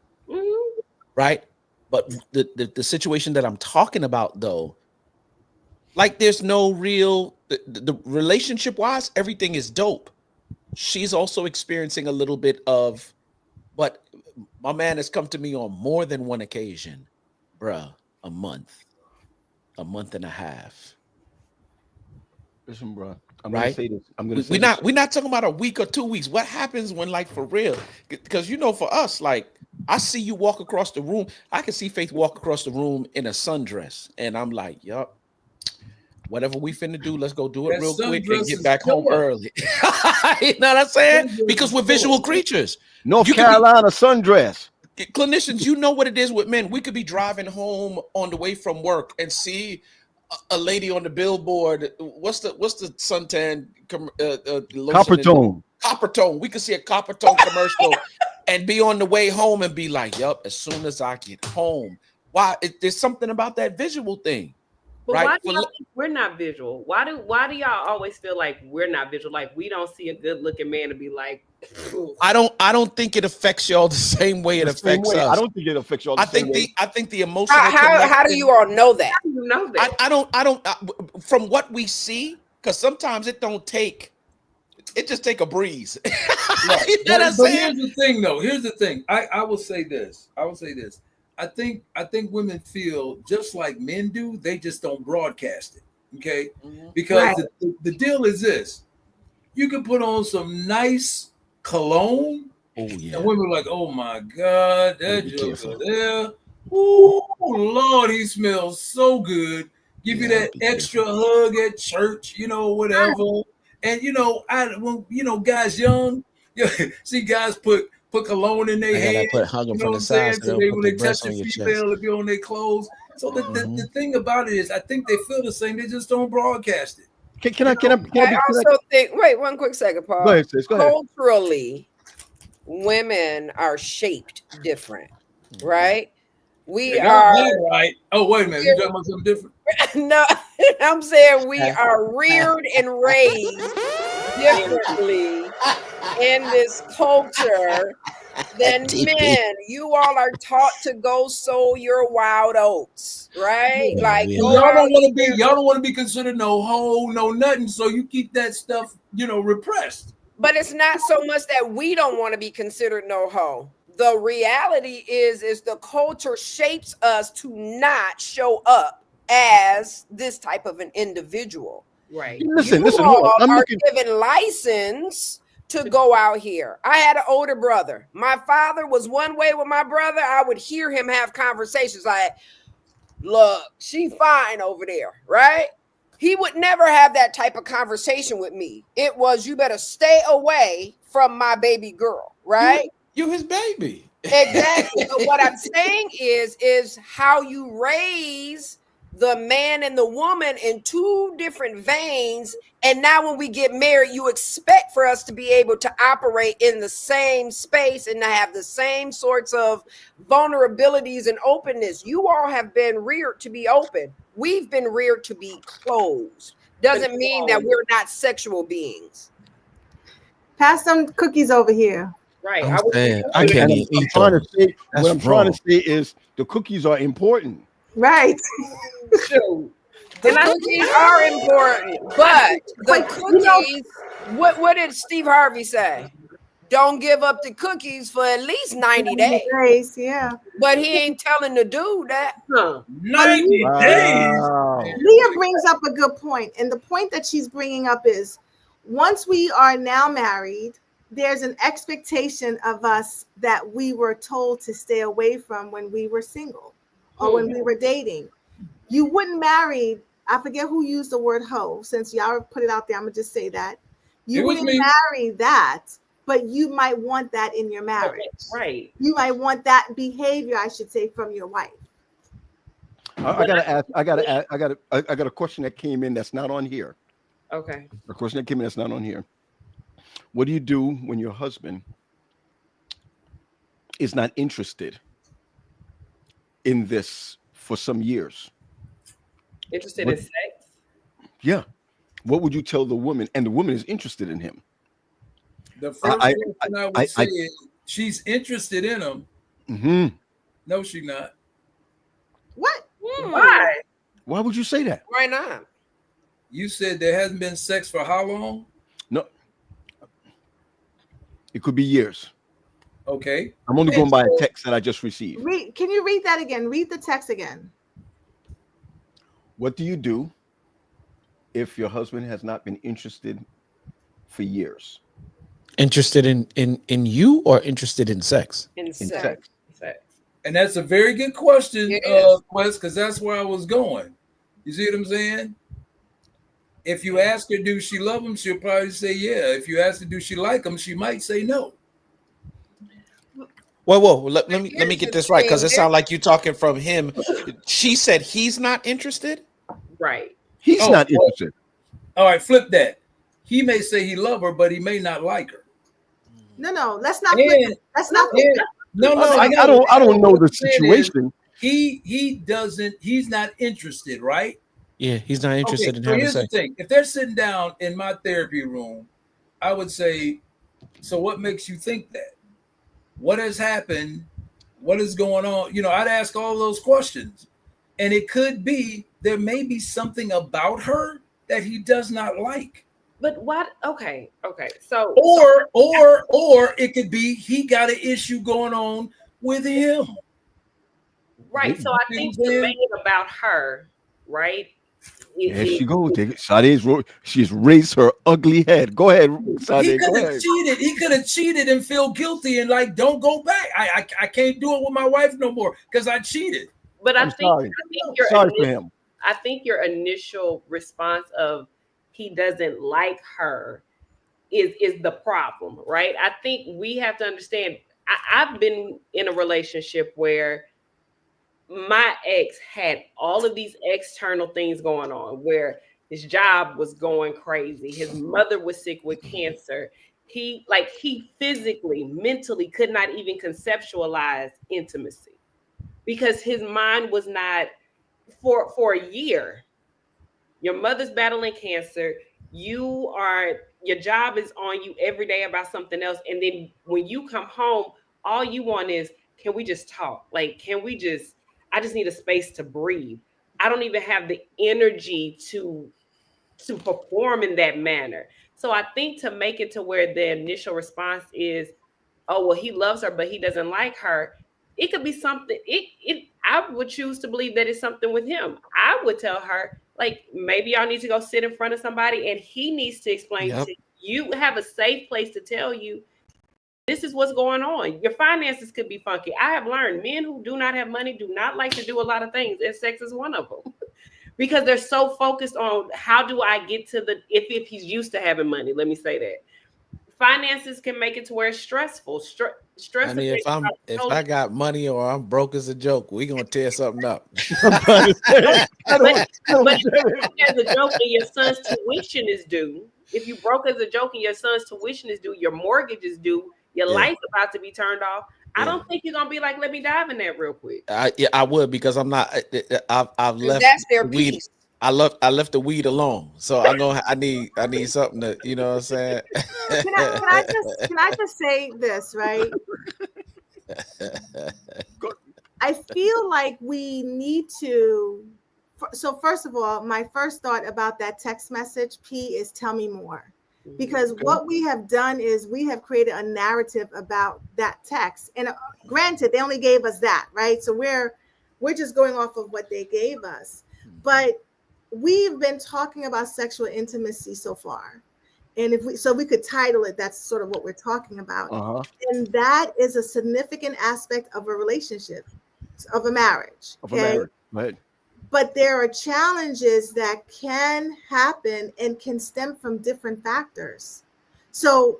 right? But the situation that I'm talking about, though, like, there's no real, the relationship wise, everything is dope. She's also experiencing a little bit of, but my man has come to me on more than one occasion, bruh, a month and a half. Listen, bro, I'm right? gonna say this. We're not talking about a week or 2 weeks. What happens when, like, for real? Because, you know, for us, like, I see you walk across the room. I can see Faith walk across the room in a sundress, and I'm like, yup. Whatever we finna do, let's go do it real quick and get back home early. You know what I'm saying? Because we're visual creatures. North Carolina sundress. Clinicians, you know what it is with men. We could be driving home on the way from work and see a lady on the billboard. What's the suntan Copper tone? Copper tone. We could see a copper tone commercial and be on the way home and be like, "Yup, as soon as I get home." Why? There's something about that visual thing. But right? why do y'all think we're not visual? Why do y'all always feel like we're not visual? Like, we don't see a good looking man to be like, phew. I don't think it affects y'all the same way it affects us. I don't think it affects y'all the same way. I think the emotional how do you all know that? How do you know that? I don't from what we see, because sometimes it just take a breeze. Right. You know what I'm saying? Here's the thing, though. Here's the thing. I will say this. I think women feel just like men do. They just don't broadcast it. Okay, because the deal is this: you can put on some nice cologne, and women are like, "Oh my God, that joker there! Oh Lord, he smells so good." Give you that extra hug at church, you know, whatever. And guys young, see guys put cologne in their head. Put hug them from the side, so when they touch a female, it'll be on their clothes. So the thing about it is, I think they feel the same. They just don't broadcast it. Can I also think? Wait, one quick second, Paul. Go ahead, sis. Go ahead. Culturally, women are shaped different, right? We are right. Oh, wait a minute. You talking about something different? No, I'm saying we are reared and raised differently in this culture, then men, you all are taught to go sow your wild oats, right? Yeah, Like yeah. go Y'all out don't want to be. here. Y'all don't want to be considered no hoe, no nothing. So you keep that stuff, repressed. But it's not so much that we don't want to be considered no hoe. The reality is the culture shapes us to not show up as this type of an individual. Right. You Listen, hold on. all I'm are looking. given license to go out here. I had an older brother. My father was one way with my brother. I would hear him have conversations like, look, she fine over there, right? He would never have that type of conversation with me. It was, you better stay away from my baby girl, right? You his baby. Exactly. But what I'm saying is how you raise the man and the woman in two different veins. And now when we get married, you expect for us to be able to operate in the same space and to have the same sorts of vulnerabilities and openness. You all have been reared to be open. We've been reared to be closed. Doesn't mean that we're not sexual beings. Pass some cookies over here. Right. I'm I was saying, thinking I about can't it. even eat Trying to those. say, That's what I'm trying wrong. to say is the cookies are important. Right. Shoot. The And I- cookies are important, but the But, cookies, what did Steve Harvey say? Don't give up the cookies for at least 90 days. days, yeah. But he ain't telling the dude that. Huh. 90 days. Wow. Leah brings up a good point, and the point that she's bringing up is once we are now married, there's an expectation of us that we were told to stay away from when we were single or when we were dating. You wouldn't marry, I forget who used the word hoe, since y'all put it out there, I'm gonna just say that. You It was wouldn't me. marry that, but you might want that in your marriage. Right. You might want that behavior, I should say, from your wife. I gotta ask. I got a question that came in that's not on here. Okay. A question that came in that's not on here. What do you do when your husband is not interested in this for some years? Interested What- in sex? Yeah. What would you tell the woman? And the woman is interested in him. The first I- question I would say is she's interested in him. Mhm. No, she's not. What? Why? Why would you say that? Why not? You said there hasn't been sex for how long? No. It could be years. Okay. I'm only And going by a so- text that I just received. Can you read that again? Read the text again. What do you do if your husband has not been interested for years Interested in you or interested in sex? In in sex. sex? Sex. And that's a very good question, It is. Quest, because that's where I was going. You see what I'm saying? If you ask her, do she love him? She'll probably say, yeah. If you ask her, do she like him? She might say no. Whoa, let me Here's get the this right, because it thing. sounds like you talking from him. She said he's not interested. Right. He's Oh, not well, interested. All right, flip that. He may say he love her, but he may not like her. No, let's not flip And, it. Let's not flip and it. no, I don't know the What I'm saying is situation. he's not interested, right? Yeah, he's not interested Okay, in so having here's sex. the thing. If they're sitting down in my therapy room, I would say, so what makes you think that? What has happened? What is going on? I'd ask all those questions. And it could be there may be something about her that he does not like. But what? Okay. So Or it could be he got an issue going on with him. right. So I think the main about her, right? There she goes. She's raised her ugly head. Go ahead, Sade. He Go could have ahead. cheated. He could have cheated and feel guilty and like, don't go back. I can't do it with my wife no more because I cheated. But I'm sorry. Sorry for him. I think your initial response of he doesn't like her is the problem, right? I think we have to understand. I've been in a relationship where my ex had all of these external things going on, where his job was going crazy, his mother was sick with cancer. He physically, mentally could not even conceptualize intimacy because his mind was not for a year. Your mother's battling cancer. You are your job is on you every day about something else, and then when you come home, all you want is, can we just talk? Like, I just need a space to breathe. I don't even have the energy to perform in that manner. So I think to make it to where the initial response is, oh, well, he loves her, but he doesn't like her. It could be something. I would choose to believe that it's something with him. I would tell her, like, maybe y'all need to go sit in front of somebody, and he needs to explain to you, have a safe place to tell you, this is what's going on. Your finances could be funky. I have learned men who do not have money do not like to do a lot of things, and sex is one of them. Because they're so focused on how do I get to the, if he's used to having money, let me say that. Finances can make it to where it's stressful. Stress. I mean, if I got money or I'm broke as a joke, we gonna tear something up. But as a joke and your son's tuition is due, if you broke as a joke and your son's tuition is due, your mortgage is due, your life's about to be turned off. I don't think you're gonna be like, let me dive in that real quick. I would, because I'm not. I've left. That's their weed. piece. I left the weed alone, so I need something to, you know what I'm saying. Can I just say this, right? I feel like we need to. So first of all, my first thought about that text message, P, is tell me more. Because what we have done is we have created a narrative about that text. And granted, they only gave us that, right? So we're just going off of what they gave us. But we've been talking about sexual intimacy so far. And we could title it, that's sort of what we're talking about. And that is a significant aspect of a relationship, of a marriage. Right. But there are challenges that can happen and can stem from different factors. So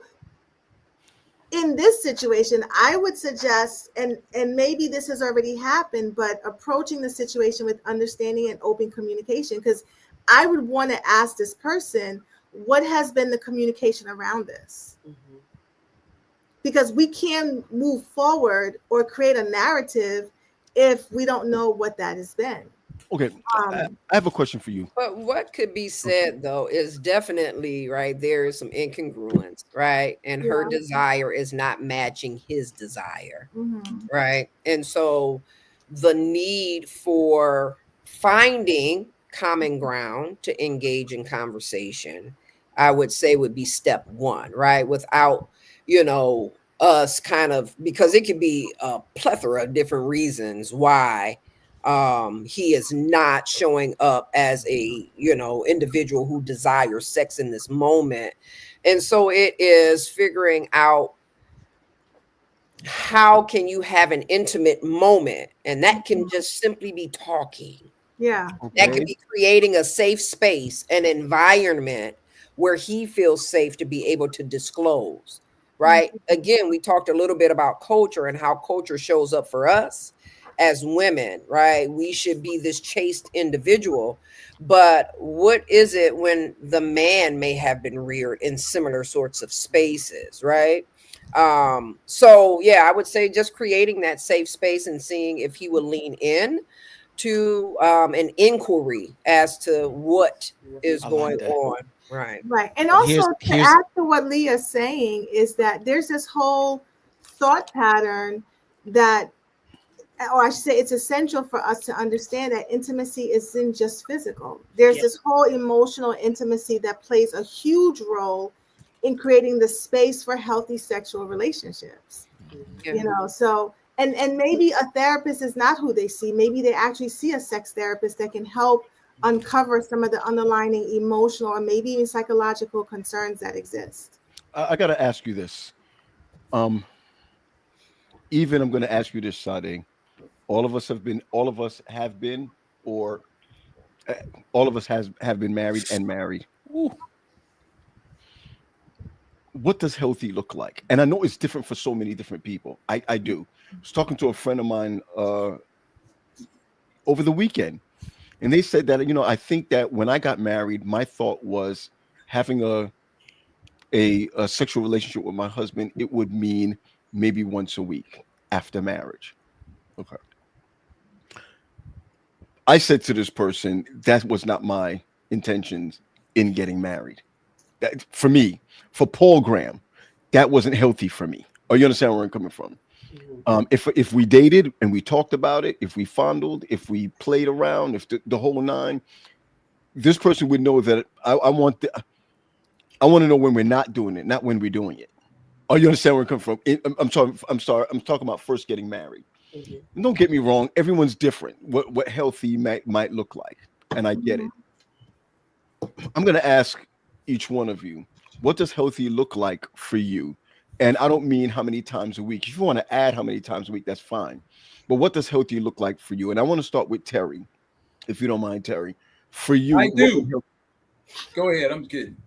in this situation, I would suggest, and maybe this has already happened, but approaching the situation with understanding and open communication, because I would want to ask this person, what has been the communication around this? Because we can move forward or create a narrative if we don't know what that has been. Okay, I have a question for you. But what could be said though is definitely right. There is some incongruence, right? And her desire is not matching his desire, right? And so the need for finding common ground to engage in conversation, I would say, would be step one, right? Without, us kind of, because it could be a plethora of different reasons why he is not showing up as a individual who desires sex in this moment. And so it is figuring out, how can you have an intimate moment? And that can just simply be talking. That could be creating a safe space, an environment where he feels safe to be able to disclose, right? Again, we talked a little bit about culture and how culture shows up for us as women, right? We should be this chaste individual, but what is it when the man may have been reared in similar sorts of spaces, right? So yeah, I would say just creating that safe space and seeing if he will lean in to an inquiry as to what is going on. Right. And also to add to what Leah's saying is that there's this whole thought pattern that, or I should say, it's essential for us to understand that intimacy isn't just physical. There's this whole emotional intimacy that plays a huge role in creating the space for healthy sexual relationships. So and maybe a therapist is not who they see. Maybe they actually see a sex therapist that can help uncover some of the underlying emotional or maybe even psychological concerns that exist. I got to ask you this. Even I'm going to ask you this, Sade. All of us have been, or all of us have been married and married. Ooh. What does healthy look like? And I know it's different for so many different people. I do. I was talking to a friend of mine over the weekend, and they said that, I think that when I got married, my thought was having a sexual relationship with my husband, it would mean maybe once a week after marriage. Okay. I said to this person, that was not my intentions in getting married. That, for me, for Paul Graham, that wasn't healthy for me. Oh, you understand where I'm coming from? If we dated and we talked about it, if we fondled, if we played around, if the whole nine, this person would know that I want to know when we're not doing it, not when we're doing it. Oh, you understand where I'm coming from? I'm sorry. I'm talking about first getting married. Don't get me wrong. Everyone's different. What healthy might look like, and I get it. I'm going to ask each one of you, what does healthy look like for you? And I don't mean how many times a week. If you want to add how many times a week, that's fine. But what does healthy look like for you? And I want to start with Terry, if you don't mind, Terry. For you, I do. Go ahead. I'm kidding.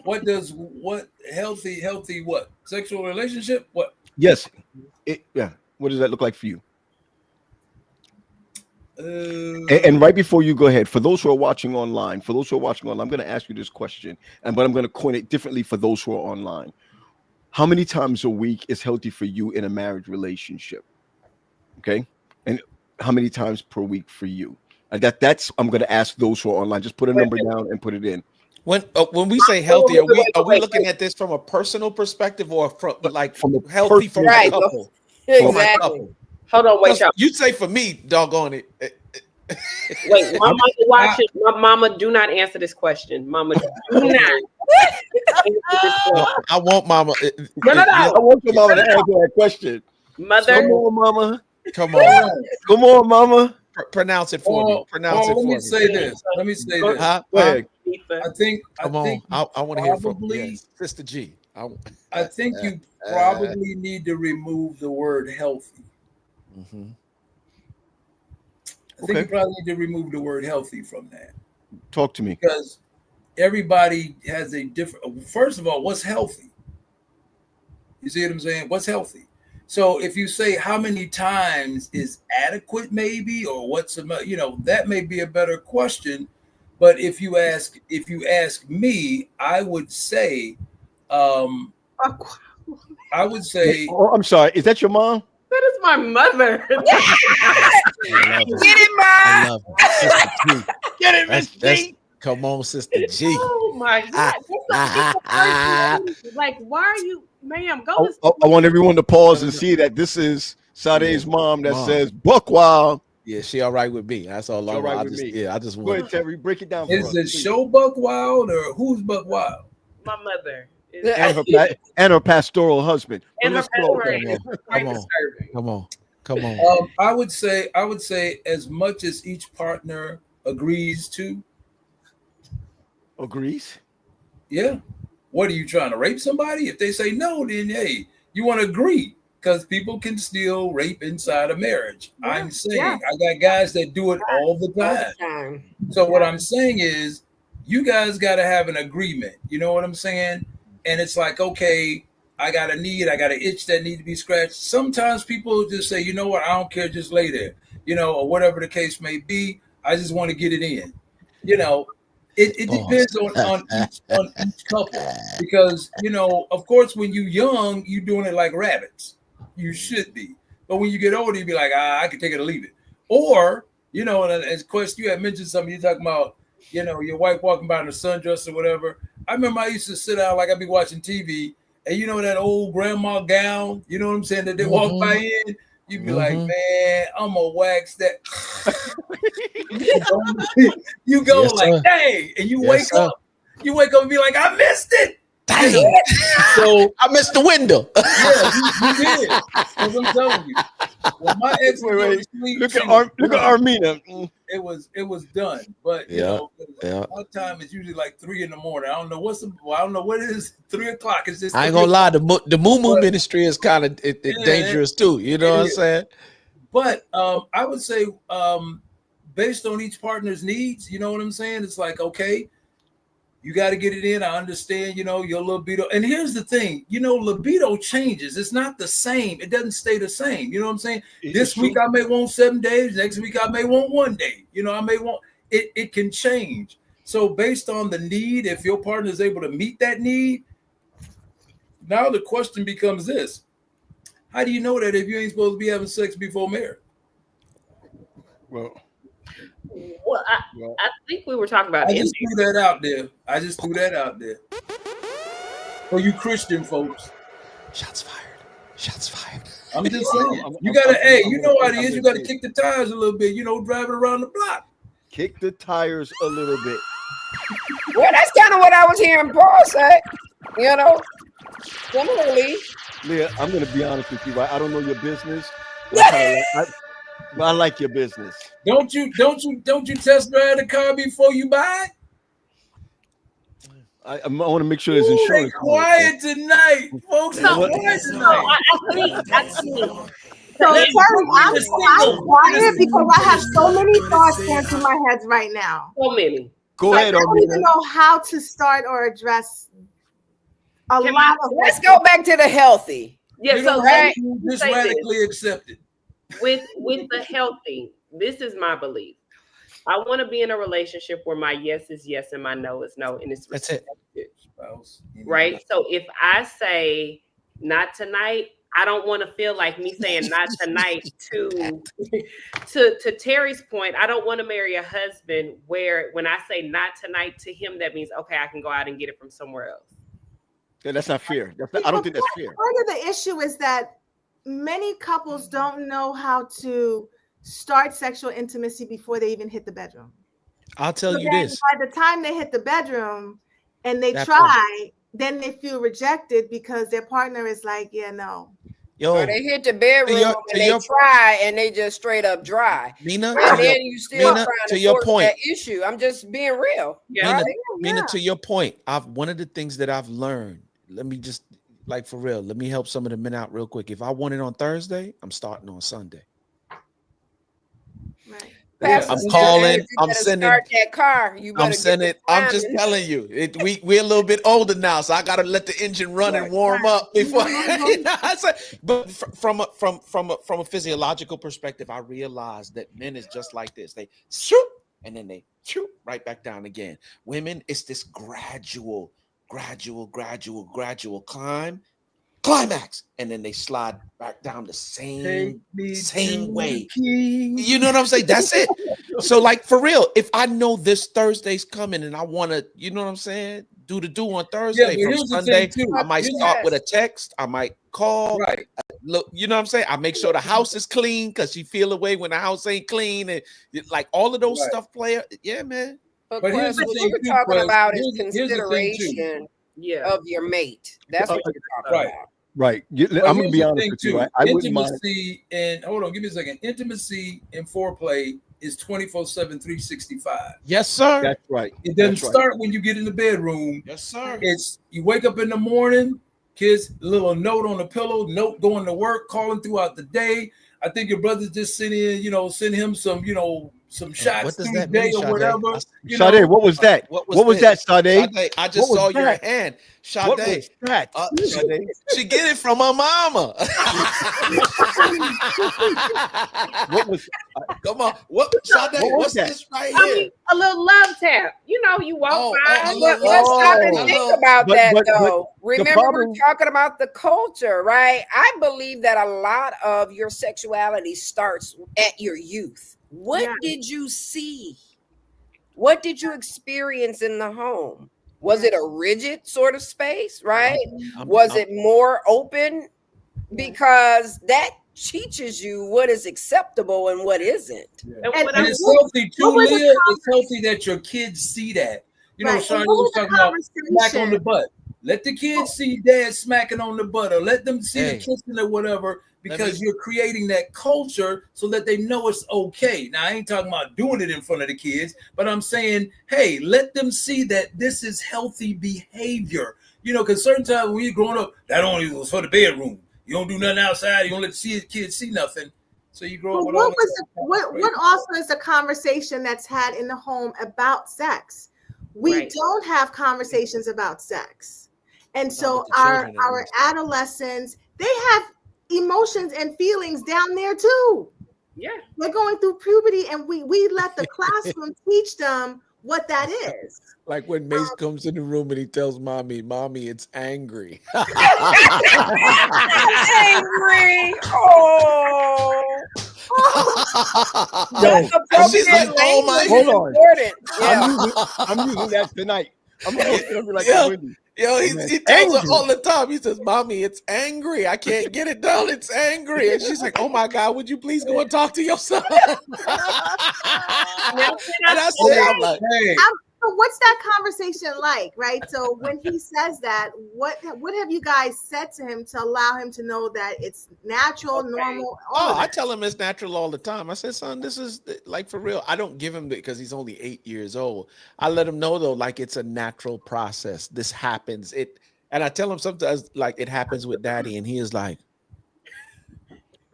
What healthy what? Sexual relationship? What? Yes. Yeah. What does that look like for you? And right before you go ahead, for those who are watching online, I'm going to ask you this question, but I'm going to coin it differently for those who are online. How many times a week is healthy for you in a marriage relationship? Okay. And how many times per week for you? That's I'm going to ask those who are online. Just put a number down and put it in. When we say healthy, are we looking at this from a personal perspective or from a healthy from a couple? Exactly. Hold on, wait, y'all. You say for me, doggone it. Wait, my mama watching. My mama, do not answer this question. Mama, do not. I want mama. No. I want your mama to answer that question. Mother, come on, mama. Come on, come on, mama. Pronounce it for me. Pronounce it for me. Let me say this. Go ahead. I think. I want to hear from Sister G. I think you probably need to remove the word healthy. Mm-hmm. I think you probably need to remove the word healthy from that. Talk to me. Because everybody has a different. First of all, what's healthy? You see what I'm saying? What's healthy? So if you say how many times is adequate, maybe, or that may be a better question. But if you ask me, I would say. Oh, I'm sorry. Is that your mom? That is my mother. Get it, Mom. I love Sister G. Get it, Miss G. Come on, Sister G. Oh my God. Like, why are you, ma'am? Go. I want everyone to pause and see that this is Sade's mom that says "Buck Wild." Yeah, she all right with me. That's all. All right with me. Yeah, I just go want. ahead, Terry. Break it down. Is the show Buck Wild or who's Buck Wild? My mother. And her pastoral husband. And her pastoral. Come on. I would say as much as each partner agrees to. Agrees? Yeah. What are you trying to rape somebody? If they say no, then hey, you want to agree because people can still rape inside a marriage. Yeah. I'm saying I got guys that do it all the time. So what I'm saying is you guys got to have an agreement. You know what I'm saying? And it's like, okay, I got an itch that need to be scratched. Sometimes people just say, you know what, I don't care, just lay there, or whatever the case may be. I just want to get it in. It depends on each couple because, of course, when you're young, you're doing it like rabbits. You should be. But when you get older, you be like, I can take it or leave it. Or, as Quest, you had mentioned something, you're talking about, your wife walking by in a sundress or whatever. I remember I used to sit down like I'd be watching TV and that old grandma gown, you know what I'm saying, that they walk by in, you'd be like, man, I'm gonna wax that. you go like, dang, and you wake up and be like, I missed it. Dang. So I missed the window. Yeah, you did. That's what I'm telling you. Well, my ex look at Armina. It was done, but my time is usually like 3 a.m. I don't know what it is. 3 o'clock is just. I ain't gonna lie. The moo ministry is kind of dangerous too. You know what I'm saying? But I would say, based on each partner's needs, you know what I'm saying? It's like, okay, you got to get it in. I understand, your libido. And here's the thing, libido changes. It's not the same. It doesn't stay the same. You know what I'm saying? This week I may want 7 days. Next week I may want 1 day. I may want it. It can change. So based on the need, if your partner is able to meet that need, now the question becomes this: how do you know that if you ain't supposed to be having sex before marriage? Well, Well, I think we were talking about I just threw that out there. For you Christian folks. Shots fired. Shots fired. I'm just saying. You gotta, you know how it is. You gotta kick the tires a little bit, driving around the block. Kick the tires a little bit. Well, that's kind of what I was hearing Paul say. Similarly. Leah, I'm gonna be honest with you, right? I don't know your business. But I like your business. Don't you test drive the car before you buy it? I want to make sure there's insurance. Quiet tonight, folks. Quiet tonight. I think. So I'm quiet because I have so many thoughts going through my head right now. So many. Go ahead. I don't even know how to start or address a lot of. Let's go back to the healthy. Yeah, so just radically accepted. With the healthy, this is my belief. I want to be in a relationship where my yes is yes and my no is no, and it's respected. That's it. Right? So if I say not tonight, I don't want to feel like me saying not tonight to Terry's point. I don't want to marry a husband where when I say not tonight to him, that means, okay, I can go out and get it from somewhere else. Yeah, that's not fair. I don't think that's fair. Part of the issue is that many couples don't know how to start sexual intimacy before they even hit the bedroom. I'll tell you this. By the time they hit the bedroom and they try, then they feel rejected because their partner is like, yeah, no. So they hit the bedroom and they try and they just straight up dry. Nina, and then you still trying to your point. That issue. I'm just being real. Nina, to your point, one of the things that I've learned, let me just for real, let me help some of the men out real quick. If I want it on Thursday, I'm starting on Sunday. Right. I'm calling. I'm sending that car. I'm sending. I'm just telling you, we're a little bit older now, so I got to let the engine run and warm up before. But from a physiological perspective, I realize that men is just like this. They shoot and then they shoot right back down again. Women, it's this gradual climax, and then they slide back down the same way. You know what I'm saying? That's it. So for real, if I know this Thursday's coming and I want to, you know what I'm saying, do on Thursday from Sunday, I might start with a text. I might call. Right. Look, you know what I'm saying? I make sure the house is clean because she feel away when the house ain't clean, and all of those stuff play. Yeah, man. But what you're talking about is consideration of your mate. That's what you're talking about. Right. I'm going to be honest with you. I wouldn't mind. Intimacy and hold on, give me a second. Intimacy and foreplay is 24/7, 365. Yes, sir. That's right. It doesn't start when you get in the bedroom. Yes, sir. It's you wake up in the morning, kids, a little note on the pillow, note going to work, calling throughout the day. I think your brother just send him some shots through the day or whatever. Sade, what was that? What was that, Sade? I just saw your hand. Sade. What was that? She get it from her mama. Come on. Sade, what's this right here? A little love tap. You walk by. Let's stop and think about that, though. Remember, we're talking about the culture, right? I believe that a lot of your sexuality starts at your youth. What did you see? What did you experience in the home? Was it a rigid sort of space, right? Was it more open? Because that teaches you what is acceptable and what isn't. And it's healthy too, Leah. It's healthy that your kids see that. Sean was talking about smack on the butt. Let the kids see dad smacking on the butt, or let them see the kissing or whatever, because you're creating that culture so that they know it's okay. Now, I ain't talking about doing it in front of the kids, but I'm saying, hey, let them see that this is healthy behavior. Because certain times when you're growing up, that only was for the bedroom. You don't do nothing outside. You don't let the kids see nothing. So you grow up with all what also is a conversation that's had in the home about sex? We don't have conversations about sex. And so our adolescents, they have emotions and feelings down there too. Yeah. They're going through puberty, and we let the classroom teach them what that is. Like when Mace comes in the room and he tells mommy, it's angry. Angry. Oh. That's appropriate she's like, oh my language is Hold on. important. Yeah. I'm using that tonight. I'm gonna be like, Yeah. Wendy. Yo, Man, he tells her angry. all the time. He says, "Mommy, it's angry. I can't get it done. It's angry." And she's like, "Oh my God, would you please go and talk to your son?" And I say, "I'm like, Hey, So what's that conversation like, right? So when he says that, what have you guys said to him to allow him to know that it's natural, normal? All oh, of I that? tell him it's natural all the time." I said, "Son, this is like for real." I don't give him because he's only 8 years old. I let him know though, like it's a natural process. This happens. And I tell him sometimes like it happens with daddy, and he is like,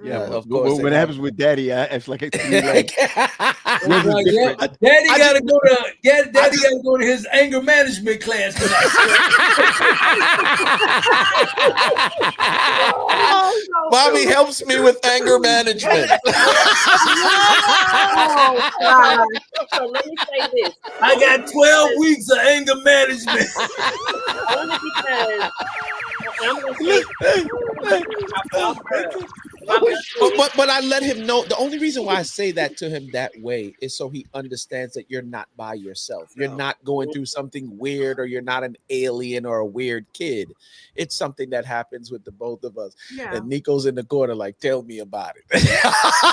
Yeah, of course. when it happens with daddy, it's like it's 3 legs. it's Yours is like, different. Daddy I gotta just- Daddy gotta go to his anger management class tonight. Mommy helps me with anger management. Oh, God. So let me say this. I got 12 weeks of anger management. Only because I'm gonna say But I let him know. The only reason why I say that to him that way is so he understands that you're not by yourself. You're not going through something weird, or you're not an alien or a weird kid. It's something that happens with the both of us. Yeah. And Nico's in the corner, like, tell me about it.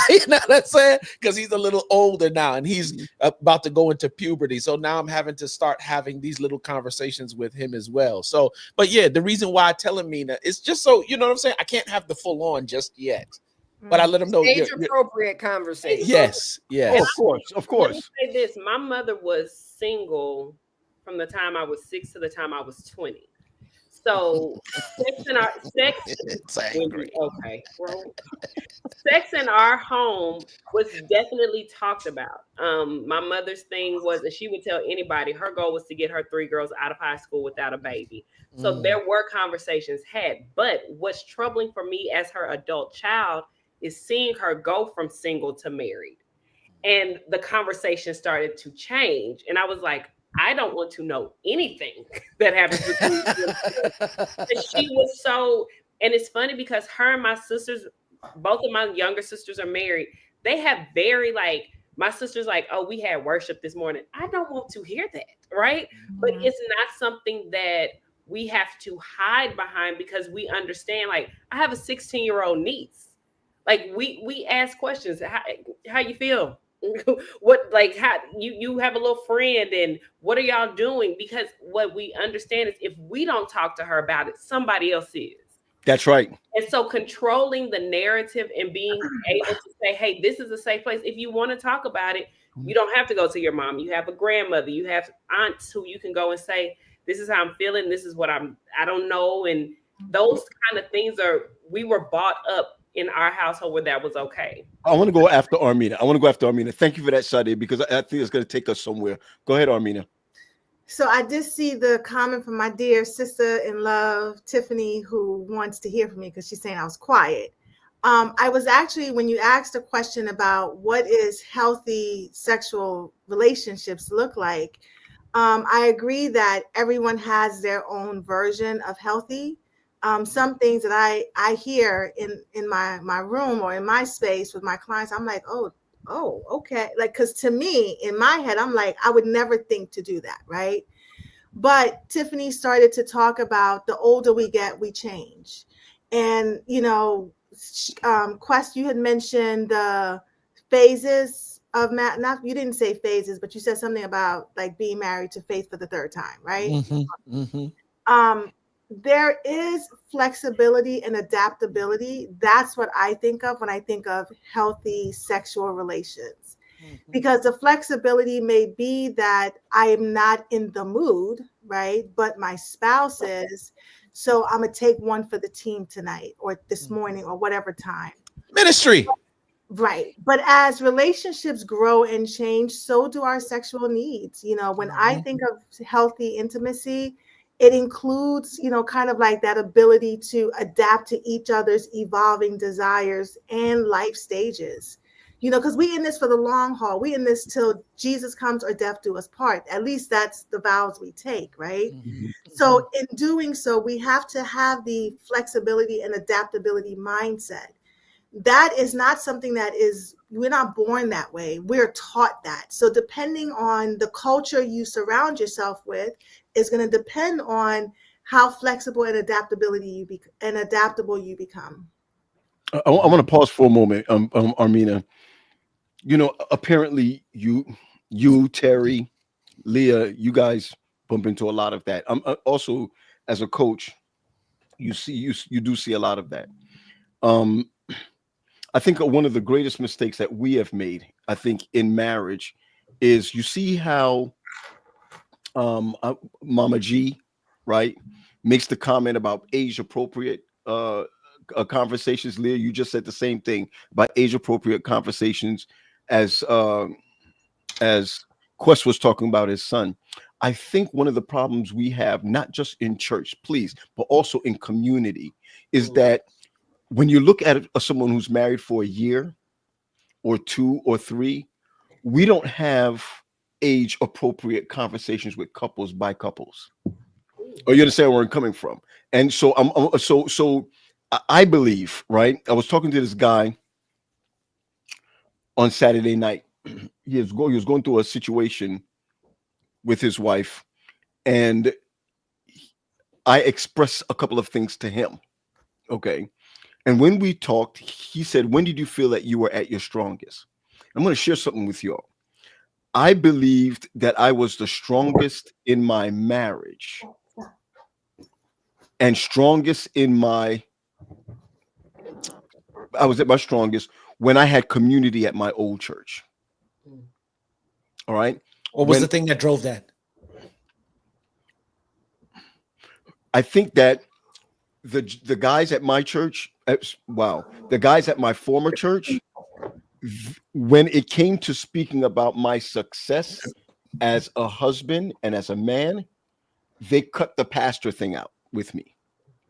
You know what I'm saying? Because he's a little older now, and he's about to go into puberty. So now I'm having to start having these little conversations with him as well. So, but yeah, the reason why I tell him, Mina, is just so you know what I'm saying. I can't have the full on just yet. But I let them know. Age appropriate conversation. Yes, yes. Oh, of course, of Let me course. say this: my mother was single from the time I was 6 to the time I was 20. So It's angry. Okay, well, sex in our home was definitely talked about. My mother's thing was that she would tell anybody her goal was to get her 3 girls out of high school without a baby. So there were conversations had. But what's troubling for me as her adult child is seeing her go from single to married. And the conversation started to change. And I was like, I don't want to know anything that happens between you. And she was so, and it's funny because her and my sisters, both of my younger sisters are married. They have very like, my sister's like, oh, we had worship this morning. I don't want to hear that, right? But it's not something that we have to hide behind because we understand. Like, I have a 16-year-old niece. Like, we ask questions. How you feel? What, like, how you have a little friend, and what are y'all doing? Because what we understand is if we don't talk to her about it, somebody else is. That's right. And so controlling the narrative and being able to say, hey, this is a safe place. If you want to talk about it, you don't have to go to your mom. You have a grandmother, you have aunts who you can go and say, this is how I'm feeling. This is what I don't know. And those kind of things we were brought up in our household where that was okay. I want to go after Armina. Thank you for that, Sadia, because I think it's going to take us somewhere. Go ahead, Armina. So I did see the comment from my dear sister in love, Tiffany, who wants to hear from me because she's saying I was quiet. I was actually, when you asked a question about what is healthy sexual relationships look like, I agree that everyone has their own version of healthy. Some things that I hear in my room or in my space with my clients, I'm like, oh, okay. Like, because to me, in my head, I'm like, I would never think to do that, right? But Tiffany started to talk about the older we get, we change. And, you know, Quest, you had mentioned the phases of not you didn't say phases, but you said something about like being married to Faith for the 3rd time, right? There is flexibility and adaptability. That's what I think of when I think of healthy sexual relations. Because the flexibility may be that I am not in the mood, right? But my spouse is. So I'm going to take one for the team tonight or this morning or whatever time. Ministry. Right. But as relationships grow and change, so do our sexual needs. You know, when I think of healthy intimacy, it includes, you know, kind of like that ability to adapt to each other's evolving desires and life stages. You know, because we in this for the long haul. We in this till Jesus comes or death do us part. At least that's the vows we take, right? So in doing so, we have to have the flexibility and adaptability mindset. that is not something that is, we're not born that way. We're taught that. So depending on the culture you surround yourself with is going to depend on how flexible and adaptable you become. I want to pause for a moment, Armina. You know, apparently you, Terry, Leah, you guys bump into a lot of that. Also, as a coach, you do see a lot of that. Um, I think one of the greatest mistakes that we have made, I think, in marriage, is you see how Mama G, right, makes the comment about age appropriate conversations. Leah, you just said the same thing about age appropriate conversations as Quest was talking about his son. I think one of the problems we have, not just in church, please, but also in community, is that when you look at someone who's married for a year or 2 or 3, we don't have age appropriate conversations with couples by couples. Or you understand where I'm coming from? And so I believe, right? I was talking to this guy on Saturday night. He was going through a situation with his wife, and I expressed a couple of things to him. Okay. And when we talked, he said, "When did you feel that you were at your strongest?" I'm going to share something with y'all. I believed that I was the strongest in my marriage and strongest I was at my strongest when I had community at my old church. All right. What was the thing that drove that? I think that the guys at my church, the guys at my former church, when it came to speaking about my success as a husband and as a man, they cut the pastor thing out with me.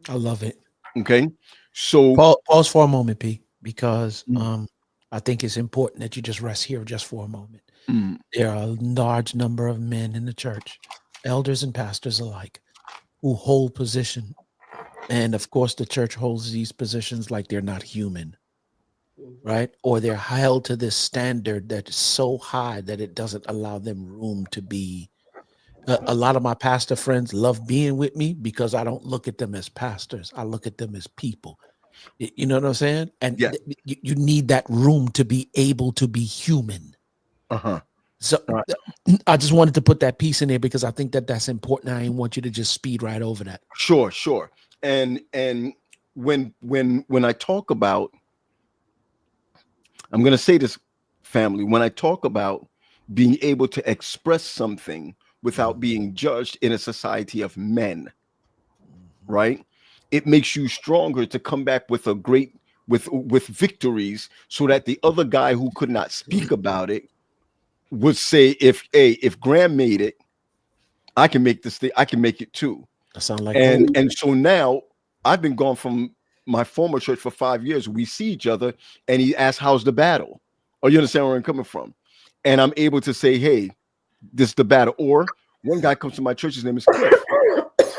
I love it. Okay. So pause for a moment, P, because I think it's important that you just rest here just for a moment. There are a large number of men in the church, elders and pastors alike, who hold position. And of course, the church holds these positions like they're not human, right? Or they're held to this standard that is so high that it doesn't allow them room to be. A lot of my pastor friends love being with me because I don't look at them as pastors. I look at them as people. You know what I'm saying? And you need that room to be able to be human. So I just wanted to put that piece in there because I think that that's important. I didn't want you to just speed right over that. Sure. And when I talk about, I'm going to say this, family, when I talk about being able to express something without being judged in a society of men, right? It makes you stronger to come back with with victories, so that the other guy who could not speak about it would say, if Graham made it, I can make this thing, I can make it too. That sounds like and so now I've been gone from my former church for 5 years. We see each other and he asks, "How's the battle?" Or you understand where I'm coming from? And I'm able to say, "Hey, this is the battle." Or one guy comes to my church, his name is Cliff,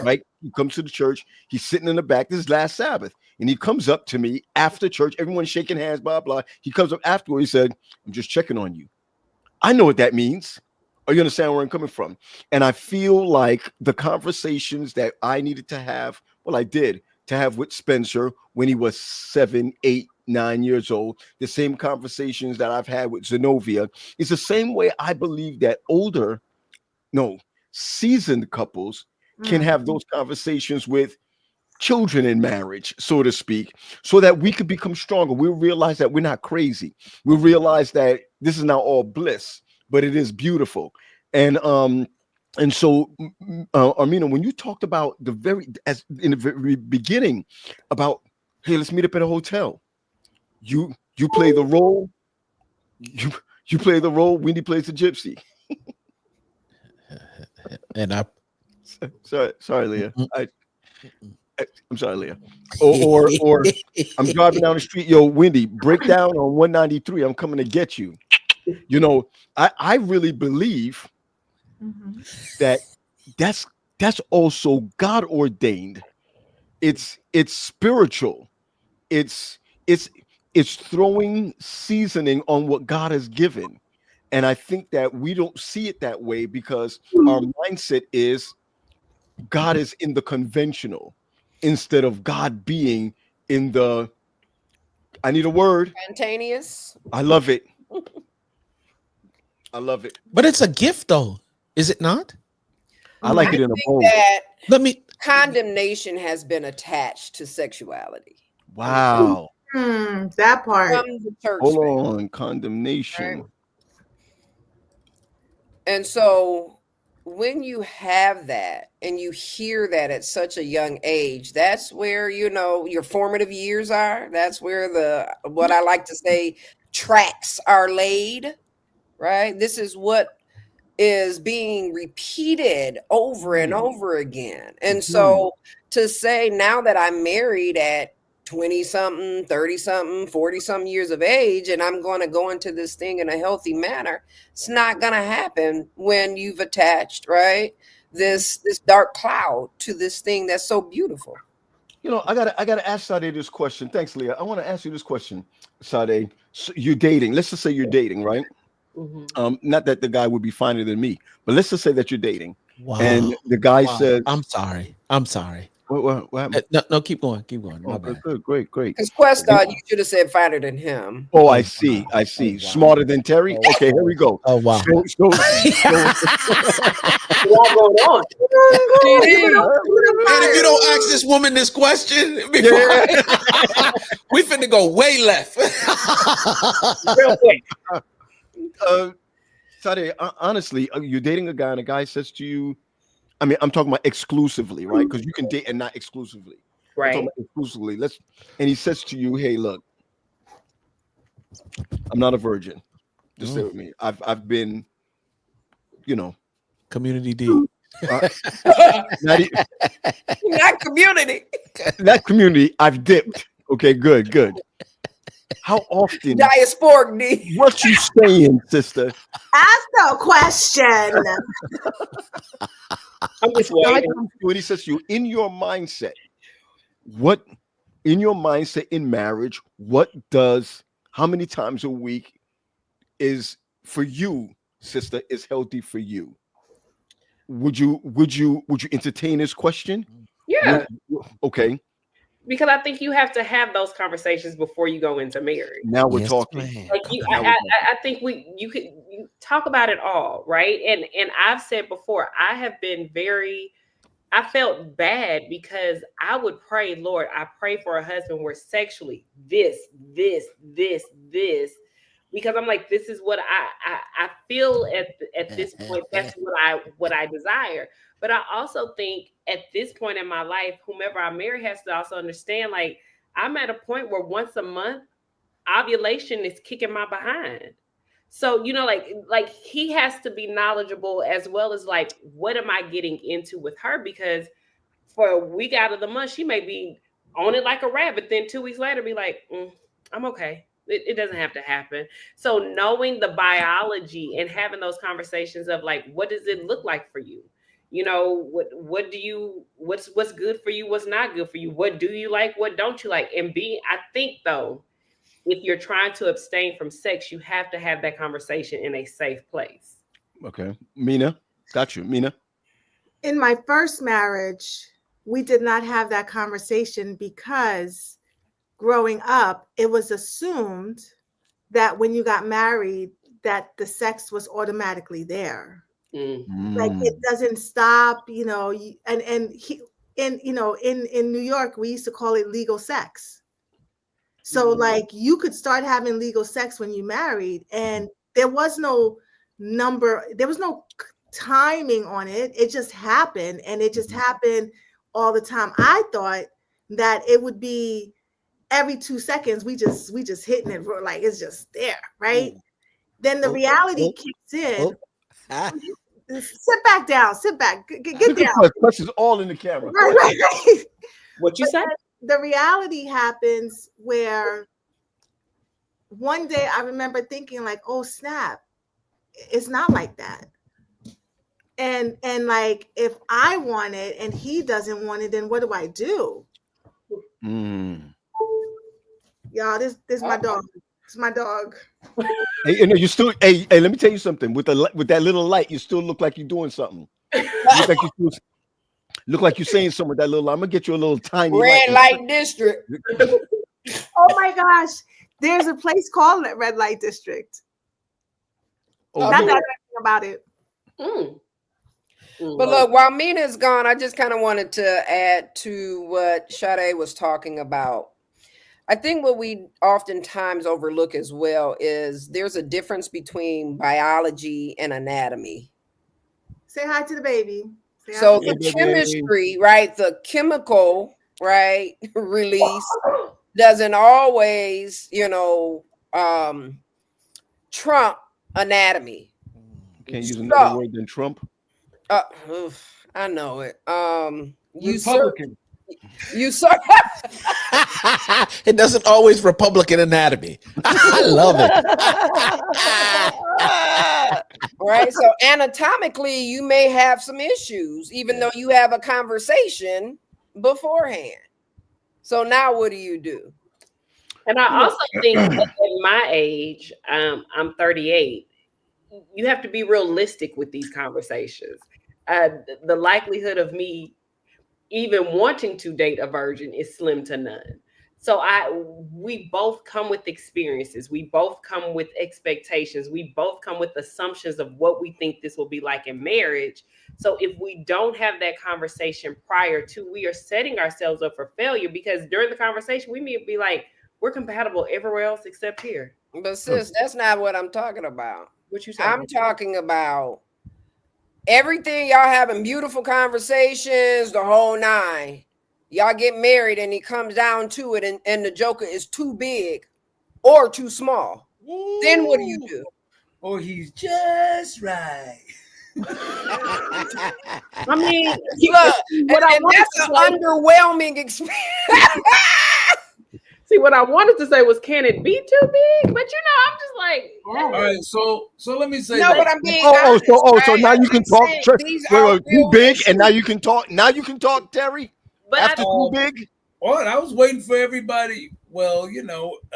right? He comes to the church, he's sitting in the back. This is last Sabbath. And he comes up to me after church, everyone's shaking hands, blah, blah. He comes up afterward, he said, "I'm just checking on you." I know what that means. Or you understand where I'm coming from? And I feel like the conversations that I needed to have, well, I did, to have with Spencer when he was 7, 8, 9 years old, the same conversations that I've had with Zenobia. It's the same way I believe that seasoned couples can have those conversations with children in marriage, so to speak, so that we could become stronger. We'll realize that we're not crazy. We'll realize that this is not all bliss, but it is beautiful. And so Armina, when you talked about in the very beginning about, hey, let's meet up at a hotel, you play the role, you play the role, Wendy plays the gypsy. And I sorry Leah, I'm sorry, Leah. Or I'm driving down the street. Yo, Wendy, break down on 193. I'm coming to get you. You know, I really believe that that's also God ordained. It's spiritual. It's it's throwing seasoning on what God has given. And I think that we don't see it that way because our mindset is God is in the conventional instead of God being in the, I need a word. Spontaneous. I love it. I love it. But it's a gift, though, is it not? I like it in a think bowl. that Let me. condemnation has been attached to sexuality Wow. That part. from the church. Hold family, on. Condemnation. right? And so when you have that and you hear that at such a young age, that's where, you know, your formative years are. That's where what I like to say, tracks are laid, right? This is what is being repeated over and over again. And so to say now that I'm married at 20 something, 30 something, 40 something years of age, and I'm going to go into this thing in a healthy manner, it's not going to happen when you've attached, right, this dark cloud to this thing that's so beautiful. You know, I gotta ask Sade this question. Thanks, Leah. I want to ask you this question, Sade. So you're dating. Let's just say you're dating, right? Not that the guy would be finer than me, but let's just say that you're dating. Wow. And the guy says, I'm sorry. What happened? No, keep going. My bad. Good, great. Because Quest thought you should have said finer than him. Oh, I see. Wow. Smarter than Terry. Okay, here we go. Oh, wow. So, What's going on? And if you don't ask this woman this question, we finna go way left. Real quick. Sade, honestly, you're dating a guy and a guy says to you, I mean, I'm talking about exclusively, right? Because you can date and not exclusively. I'm Right. talking about exclusively. And he says to you, hey, look, I'm not a virgin. Just stay with me. I've been, you know, Community D. Not community. That community, I've dipped. Okay, good. How often? Diasporic D. What you saying, sister? Ask the question. I'm just Guy waiting. comes to you and he says to you, in your mindset, in marriage, how many times a week is for you, sister, is healthy for you? Would you entertain this question? Yeah. Okay. Because I think you have to have those conversations before you go into marriage. Now we're talking. Like I think you talk about it all, right? And I've said before, I felt bad because I would pray, Lord, I pray for a husband where sexually this, because I'm like, this is what I feel at this point. That's what I desire. But I also think at this point in my life, whomever I marry has to also understand, like, I'm at a point where once a month, ovulation is kicking my behind. So, you know, like he has to be knowledgeable as well as like, what am I getting into with her? Because for a week out of the month, she may be on it like a rabbit. Then 2 weeks later, be like, I'm okay. It doesn't have to happen. So knowing the biology and having those conversations of like, what does it look like for you? You know, what's good for you? What's not good for you? What do you like? What don't you like? And I think though, if you're trying to abstain from sex, you have to have that conversation in a safe place. Okay. Mina, got you. Mina. In my first marriage, we did not have that conversation because growing up, it was assumed that when you got married, that the sex was automatically there. Like it doesn't stop, you know, in New York, we used to call it legal sex. So like you could start having legal sex when you married, and there was no number, there was no timing on it. It just happened, and it just happened all the time. I thought that it would be every 2 seconds we just hitting it, like it's just there, right? Then the reality kicks in. Sit back down. Sit back. Get down. Questions all in the camera. Right. What you said? The reality happens where one day I remember thinking like, oh snap, it's not like that. And like if I want it and he doesn't want it, then what do I do? Y'all, this my dog. It's my dog. Hey, and you still, hey, let me tell you something. With that little light, you still look like you're doing something. Look like you're saying something with that little light. I'm gonna get you a little tiny Red light district. Oh my gosh. There's a place called that Red Light District. Oh, Not yeah. that I think about it. But look, while Mina's gone, I just kind of wanted to add to what Sade was talking about. I think what we oftentimes overlook as well is there's a difference between biology and anatomy. Say hi to the baby. So the chemistry, right? The chemical, right, release doesn't always, trump anatomy. Can't use another word than Trump. I know it. Republican. It doesn't always Republican anatomy. I love it. Right. So anatomically, you may have some issues, even though you have a conversation beforehand. So now what do you do? And I also think at my age, I'm 38, you have to be realistic with these conversations. The likelihood of me even wanting to date a virgin is slim to none. So we both come with experiences. We both come with expectations. We both come with assumptions of what we think this will be like in marriage. So if we don't have that conversation prior to, we are setting ourselves up for failure, because during the conversation, we may be like, we're compatible everywhere else except here. But sis, that's not what I'm talking about. What you talking I'm talking about everything. Y'all having beautiful conversations, the whole nine. Y'all get married and it comes down to it, and the joker is too big or too small. Ooh. Then what do you do? Or he's just right. I mean, look, and that's an underwhelming experience. See, what I wanted to say was, can it be too big? But I'm just like, all right. So let me say. No, but I'm being honest, so now you can talk. Too big, and now you can talk. Now you can talk, Terry. But after too big. Well, I was waiting for everybody. Well,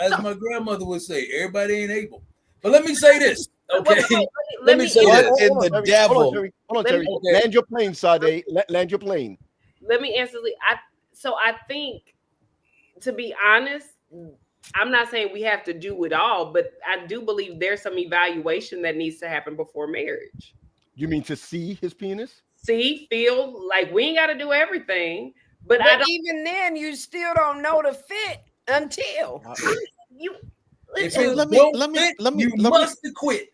as my grandmother would say, everybody ain't able. But let me say this, okay? Let me say this. In the devil. Hold on, Terry. Okay. Land your plane, Sade. Land your plane. Let me answer. I think, to be honest, I'm not saying we have to do it all, but I do believe there's some evaluation that needs to happen before marriage. You mean to see his penis? See, feel, like we ain't got to do everything, but even then, you still don't know the fit until you. Let me must quit.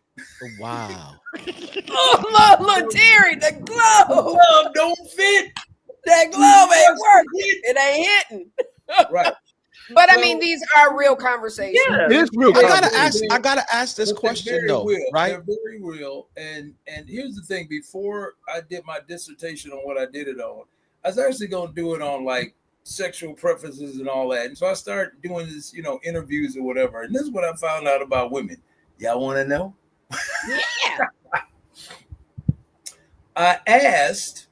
Wow. Look, Terry, the glove. The glove don't fit. That glove ain't working. It ain't hitting. Right. But I mean, these are real conversations. Yeah, it is real. I gotta ask this question though, right? They're very real. And here's the thing: before I did my dissertation on what I did it on, I was actually going to do it on like sexual preferences and all that. And so I started doing this, interviews or whatever. And this is what I found out about women. Y'all want to know? Yeah. I asked,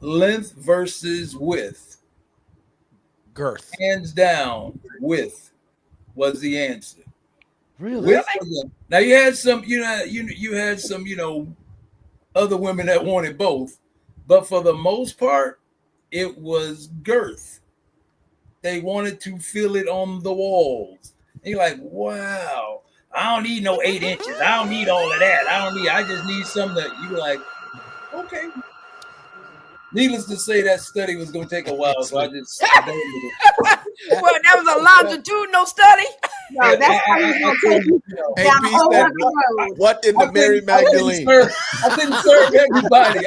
length versus width. Girth. Hands down, width was the answer. Really? Now you had some, you had some, other women that wanted both, but for the most part, it was girth. They wanted to feel it on the walls. And you're like, wow, I don't need no 8 inches. I don't need all of that. I just need something that you were like, okay. Needless to say, that study was going to take a while, so I just. Well, that was a longitudinal study. No, that's how you going to take what in the Mary Magdalene? I didn't serve everybody.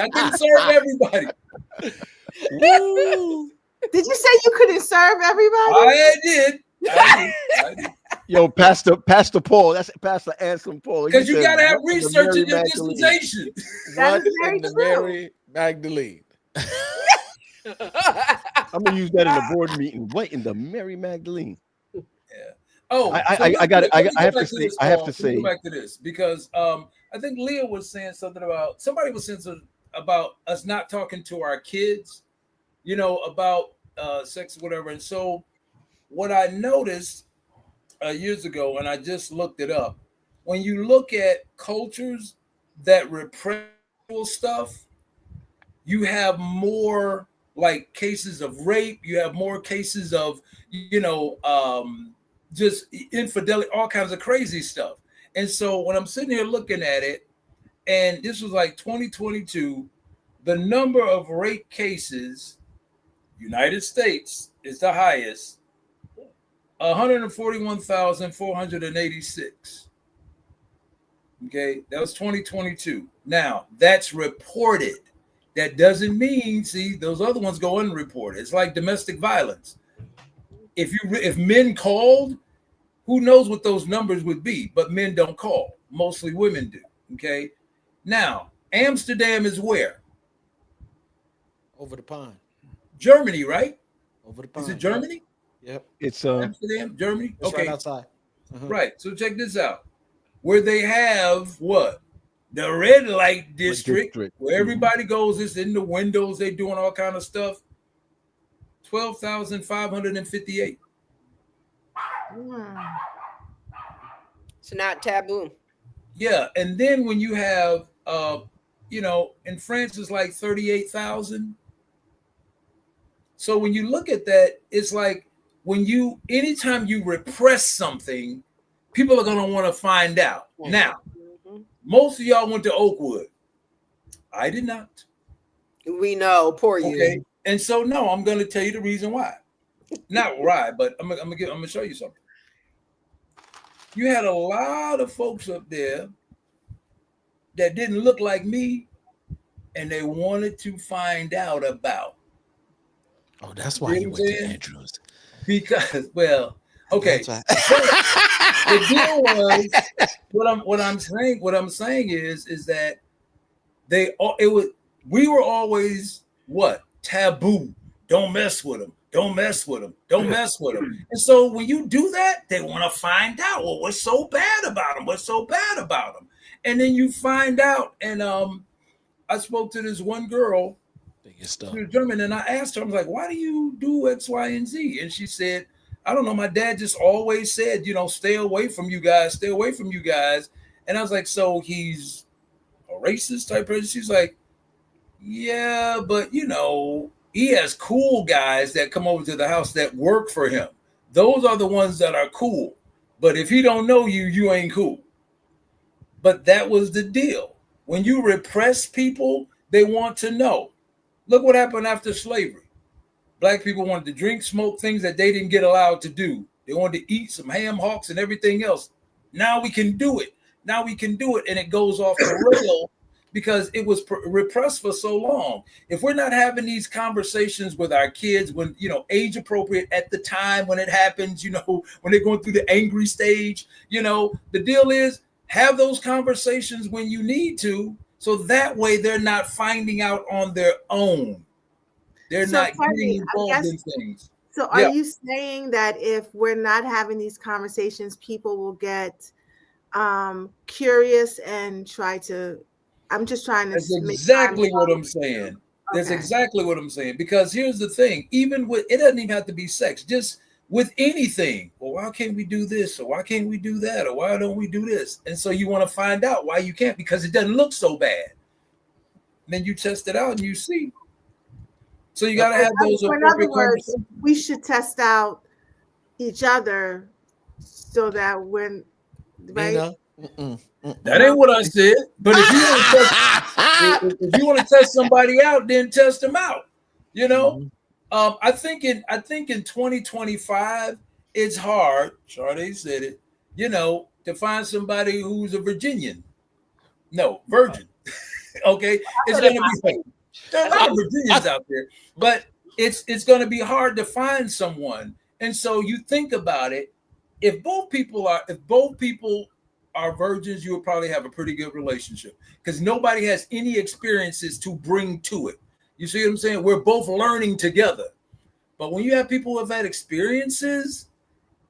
Did you say you couldn't serve everybody? I did. Yo, Pastor Paul. That's Pastor Anselm Paul. Because you got to have research in your dissertation. What in the Mary Magdalene? I'm gonna use that in a board meeting. What in the Mary Magdalene? Yeah. Oh, I got it. I have to say. I have to say. Go back to this because I think Leah was saying something about somebody was saying something about us not talking to our kids, about sex, or whatever. And so what I noticed years ago, and I just looked it up, when you look at cultures that repress stuff, you have more like cases of rape, you have more cases of, just infidelity, all kinds of crazy stuff. And so when I'm sitting here looking at it, and this was like 2022, the number of rape cases, United States is the highest, 141,486. Okay, that was 2022. Now, that's reported. That doesn't mean, see, those other ones go unreported. It's like domestic violence. If men called, who knows what those numbers would be, but men don't call. Mostly women do. Okay. Now, Amsterdam is where? Over the pond. Germany, right? Over the pond. Is it Germany? Yep. It's Amsterdam, Germany. It's okay. right outside. Right. So check this out. Where they have what? The red light district, where everybody goes, it's in the windows, they doing all kind of stuff. 12,558. It's not taboo. Yeah, and then when you have, in France it's like 38,000. So when you look at that, it's like anytime you repress something, people are going to want to find out. Now, most of y'all went to Oakwood. I did not. We know, poor you. Okay, and so no, I'm going to tell you the reason why. Not why, but I'm gonna show you something. You had a lot of folks up there that didn't look like me, and they wanted to find out about. Oh, that's why you went to Andrews. Because, well, okay. The deal was what I'm saying is that we were always what? Taboo. Don't mess with them. Don't mess with them. Don't mess with them. And so when you do that, they want to find out, well, what's so bad about them? What's so bad about them? And then you find out. And I spoke to this one girl, she was German, and I asked her, I was like, why do you do X, Y, and Z? And she said, I don't know. My dad just always said, stay away from you guys. Stay away from you guys. And I was like, so he's a racist type person? She's like, yeah, but he has cool guys that come over to the house that work for him. Those are the ones that are cool. But if he don't know you, you ain't cool. But that was the deal. When you repress people, they want to know. Look what happened after slavery. Black people wanted to drink, smoke, things that they didn't get allowed to do. They wanted to eat some ham hocks and everything else. Now we can do it. Now we can do it. And it goes off the rail because it was repressed for so long. If we're not having these conversations with our kids when, age appropriate at the time when it happens, when they're going through the angry stage, the deal is have those conversations when you need to. So that way they're not finding out on their own. They're not getting involved in things. So are you saying that if we're not having these conversations, people will get curious and try to, I'm just trying to. That's exactly what I'm saying. That's exactly what I'm saying. Because here's the thing, even with, it doesn't even have to be sex, just with anything. Well, why can't we do this? Or why can't we do that? Or why don't we do this? And so you want to find out why you can't, because it doesn't look so bad. And then you test it out and you see. So you got to have those. In other words, we should test out each other so that when, right? That ain't what I said. But if you want to test somebody out, then test them out. I think in 2025, it's hard. Sade said it. To find somebody who's a Virginian. No, virgin. Okay, it's going to be. There are a lot of Virginians out there, but it's going to be hard to find someone. And so you think about it. If both people are virgins, you will probably have a pretty good relationship because nobody has any experiences to bring to it. You see what I'm saying? We're both learning together. But when you have people who have had experiences,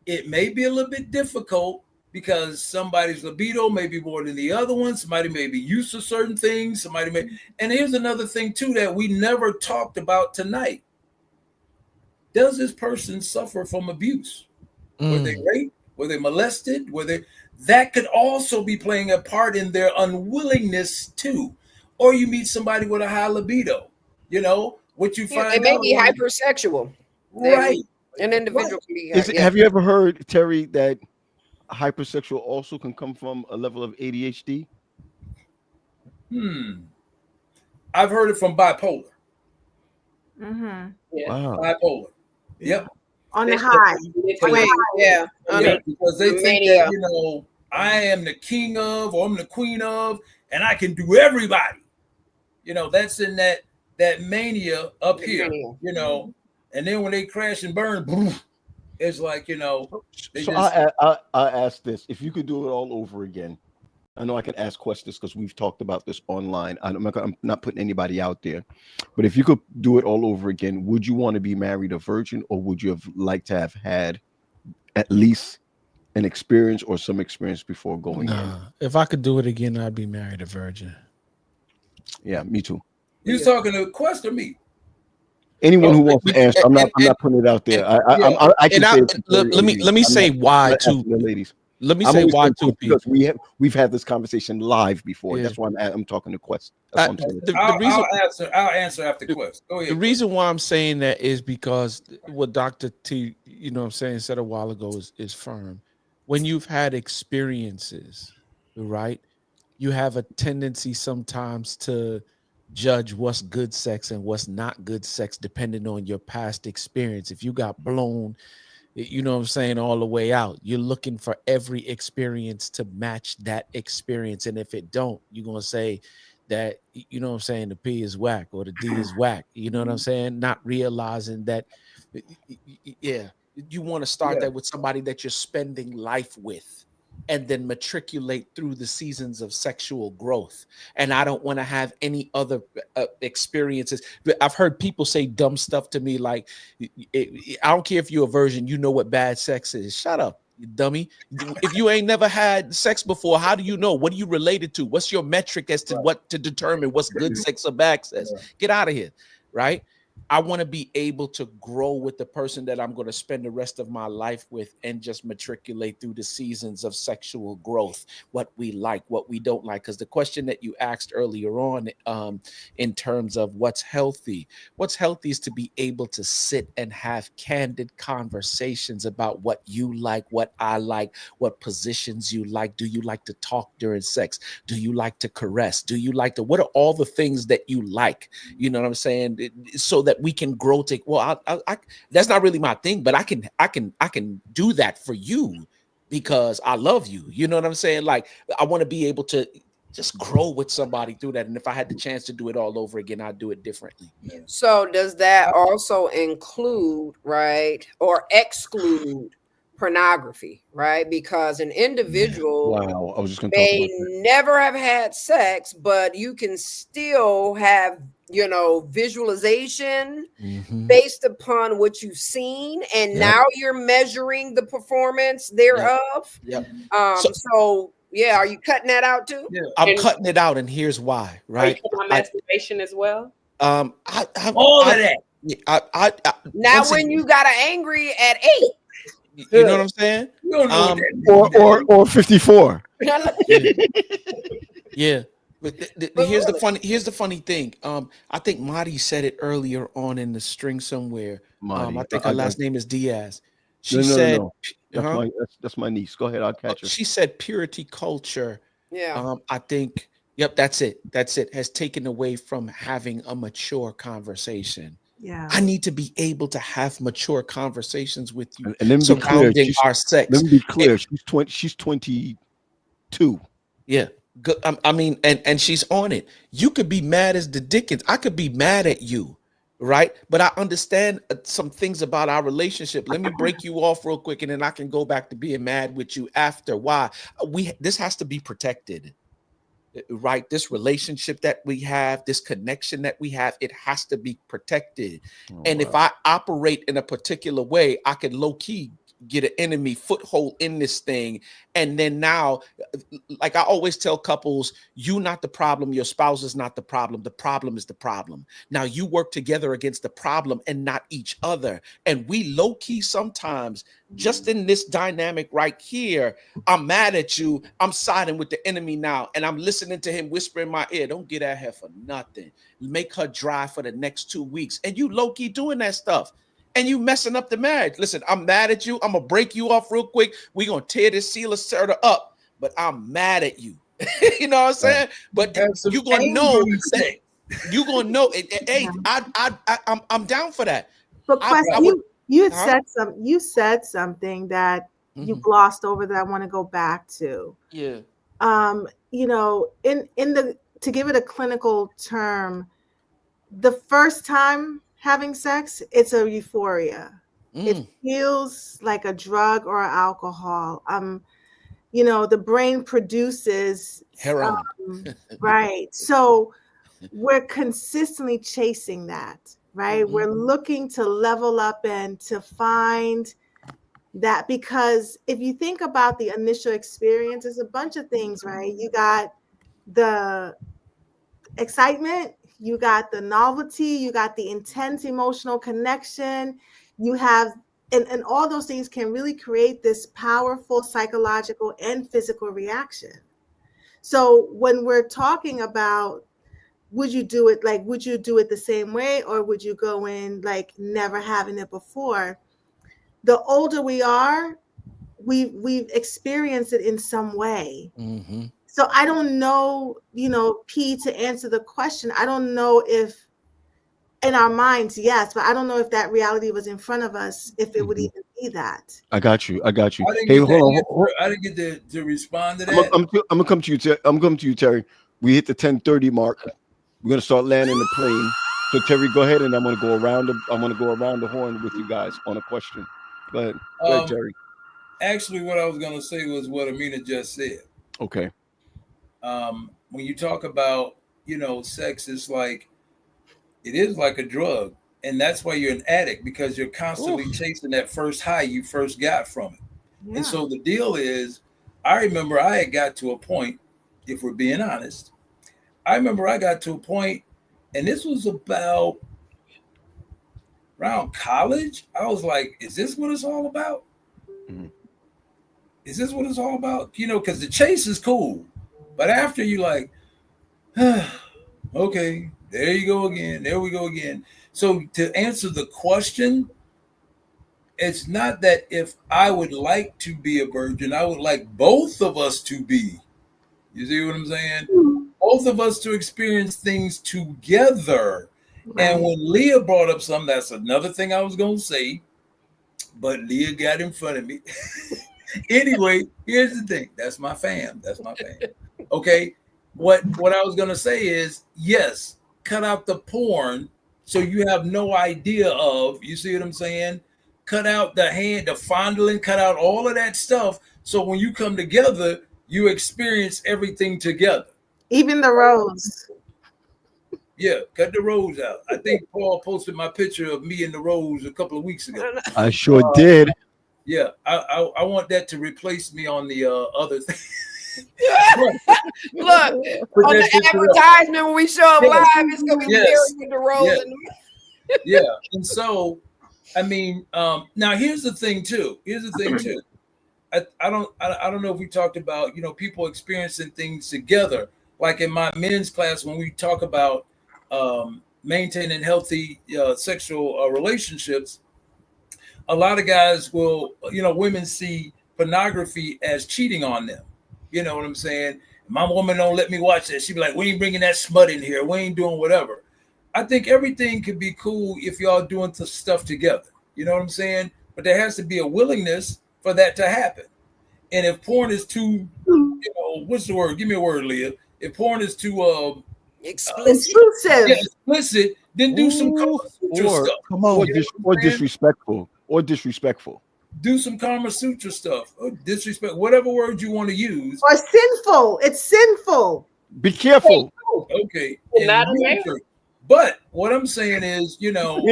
it may be a little bit difficult because somebody's libido may be more than the other one. Somebody may be used to certain things. And here's another thing too that we never talked about tonight. does this person suffer from abuse? Were they raped? Were they molested? That could also be playing a part in their unwillingness to. Or you meet somebody with a high libido, what you find they may out be on- hypersexual. right. An individual can be. Have you ever heard, Terry, that hypersexual also can come from a level of ADHD? I've heard it from bipolar. Mm-hmm. Yeah. Wow. Bipolar. Yep. On the high. Yeah. Because they think that, I am the king of, or I'm the queen of, and I can do everybody. That's in that mania up here, and then when they crash and burn, boom, it's like, So I ask this: if you could do it all over again, I know I can ask questions because we've talked about this online. I'm not putting anybody out there, but if you could do it all over again, would you want to be married a virgin, or would you have liked to have had at least an experience or some experience before going in? If I could do it again, I'd be married a virgin. Yeah, me too. You was talking to Quest or me? Anyone who wants to answer, I'm not putting it out there. I can say let me say why too, ladies. Let me say why too, because we've had this conversation live before. Yeah. That's why I'm talking to Quest. That's what I'm saying. I'll answer after Quest. Go ahead. The reason why I'm saying that is because what Dr. T, said a while ago is firm. When you've had experiences, right, you have a tendency sometimes to judge what's good sex and what's not good sex depending on your past experience. If you got blown, all the way out, you're looking for every experience to match that experience. And if it don't, you're going to say that, the P is whack or the D is whack. You know what I'm saying? Not realizing that, you want to start that with somebody that you're spending life with, and then matriculate through the seasons of sexual growth. And I don't want to have any other experiences. I've heard people say dumb stuff to me like, I don't care if you're a virgin, you know what bad sex is. Shut up, you dummy. If you ain't never had sex before, how do you know? What are you related to? What's your metric as to what to determine what's good sex or bad sex? Get out of here, right? I want to be able to grow with the person that I'm going to spend the rest of my life with and just matriculate through the seasons of sexual growth, what we like, what we don't like. Because the question that you asked earlier on in terms of what's healthy is to be able to sit and have candid conversations about what you like, what I like, what positions you like. Do you like to talk during sex? Do you like to caress? Do you like to, what are all the things that you like? You know what I'm saying? So that we can grow to, I that's not really my thing, but I can do that for you because I love you. You know what I'm saying? Like, I want to be able to just grow with somebody through that. And if I had the chance to do it all over again, I'd do it differently. So does that also include, right, or exclude pornography, right? Because an individual I was just gonna may never have had sex, but you can still have, visualization based upon what you've seen, and now you're measuring the performance thereof. So are you cutting that out too? I'm cutting it out, and here's why, right? Masturbation as well. All of that. Now, when you got angry at 8. You know what I'm saying? Or 54. Yeah. But here's the funny thing. I think Marty said it earlier on in the string somewhere. I think her last name is Diaz. She said, That's my niece. Go ahead, I'll catch her. She said purity culture. Yeah. I think, that's it. Has taken away from having a mature conversation. Yeah, I need to be able to have mature conversations with you and then surrounding our sex. Let me be clear. She's 22. Yeah. I mean, and she's on it. You could be mad as the Dickens. I could be mad at you, right? But I understand some things about our relationship. Let me break you off real quick, and then I can go back to being mad with you after. Why? This has to be protected. Right, this relationship that we have, this connection that we have, it has to be protected. If I operate in a particular way, I can low key get an enemy foothold in this thing. And then now, like I always tell couples, you not the problem, your spouse is not the problem is the problem. Now you work together against the problem and not each other. And we low-key sometimes, just in this dynamic right here, I'm mad at you, I'm siding with the enemy now, and I'm listening to him whisper in my ear, don't get at her for nothing, make her dry for the next 2 weeks. And you low-key doing that stuff. And you messing up the marriage. Listen, I'm mad at you. I'm gonna break you off real quick. We're gonna tear this seal of Serta up, but I'm mad at you. You know what I'm saying? But you're gonna know that you're gonna know it. Hey, I'm down for that. But Quest, you said something that you glossed over that I want to go back to. Yeah. You know, to give it a clinical term, the first time having sex, it's a euphoria. It feels like a drug or alcohol. You know, the brain produces heroin. Right. So we're consistently chasing that, right? We're looking to level up and to find that, because if you think about the initial experience, it's a bunch of things, right? You got the excitement, you got the novelty, you got the intense emotional connection, you have, and all those things can really create this powerful psychological and physical reaction. So when we're talking about, would you do it the same way, or would you go in like never having it before? The older we are, we've experienced it in some way. So I don't know, you know, P, to answer the question, I don't know if in our minds, yes, but I don't know if that reality was in front of us, if it would even be that. I got you. I didn't get to respond to that. I'm gonna come to you. I'm coming to you, Terry. We hit the 10:30 mark. We're gonna start landing the plane. So Terry, go ahead, and I'm gonna go around the horn with you guys on a question. Go ahead, Terry. Actually, what I was gonna say was what Amina just said. Okay. When you talk about, you know, sex is like, it is like a drug, and that's why you're an addict, because you're constantly chasing that first high you first got from it. And so the deal is, I remember I had got to a point, if we're being honest, I remember I got to a point, and this was about around college. I was like, is this what it's all about? Is this what it's all about? You know, because the chase is cool, but after you like, okay, there you go again. There we go again. So to answer the question, it's not that if I would like to be a virgin, I would like both of us to be. You see what I'm saying? Both of us to experience things together. Right. And when Leah brought up something, that's another thing I was going to say, but Leah got in front of me. Anyway, here's the thing. That's my fam. Okay. What I was going to say is, yes, cut out the porn so you have no idea of, you see what I'm saying? Cut out the fondling, cut out all of that stuff. So when you come together, you experience everything together. Even the rose. Yeah, cut the rose out. I think Paul posted my picture of me and the rose a couple of weeks ago. I sure did. Yeah, I want that to replace me on the other thing. Look, on the advertisement when we show up live, it's gonna be Terry with the rose. Yeah, and so I mean, now here's the thing too. I don't know if we talked about, you know, people experiencing things together. Like in my men's class, when we talk about maintaining healthy sexual relationships, a lot of guys will, you know, women see pornography as cheating on them. You know what I'm saying? My woman don't let me watch that. She be like, we ain't bringing that smut in here. We ain't doing whatever. I think everything could be cool if y'all doing the stuff together. You know what I'm saying? But there has to be a willingness for that to happen. And if porn is too, you know, what's the word? Give me a word, Leah. If porn is too explicit, then do some Kama Sutra stuff. Come on, or disrespectful. Do some Kama Sutra stuff. Or disrespect, whatever word you want to use. Or sinful. It's sinful. Be careful. Okay. But what I'm saying is, you know,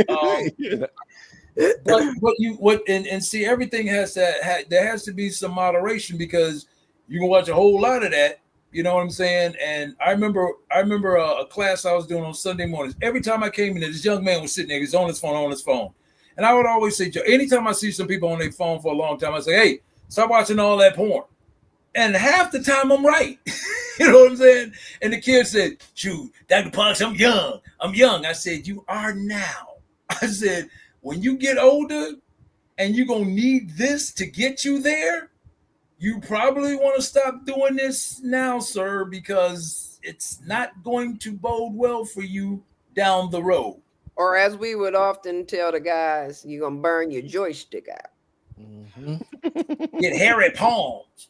and see, everything has there has to be some moderation, because you can watch a whole lot of that. You know what I'm saying? And I remember a class I was doing on Sunday mornings. Every time I came in there, this young man was sitting there. He's on his phone. And I would always say, anytime I see some people on their phone for a long time, I say, hey, stop watching all that porn. And half the time I'm right. You know what I'm saying? And the kid said, shoot, Dr. Parks, I'm young. I said, you are now. I said, when you get older and you're going to need this to get you there, you probably want to stop doing this now, sir, because it's not going to bode well for you down the road. Or as we would often tell the guys, you're going to burn your joystick out. Mm-hmm. Get hairy palms.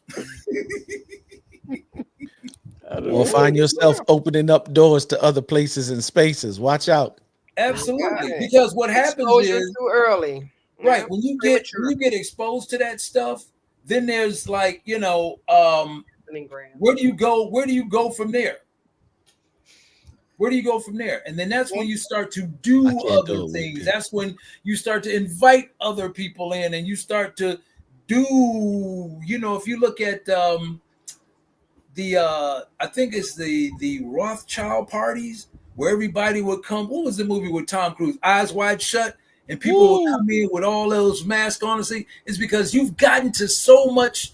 Or find yourself opening up doors to other places and spaces. Watch out. Absolutely. Because what happens is too early. Right. When you get exposed to that stuff, then there's like, where do you go? Where do you go from there? And then that's when you start to do other things. That's when you start to invite other people in, and you start to do, if you look at I think it's the Rothschild parties where everybody would come. What was the movie with Tom Cruise? Eyes Wide Shut, and people would come in with all those masks on. It's because you've gotten to so much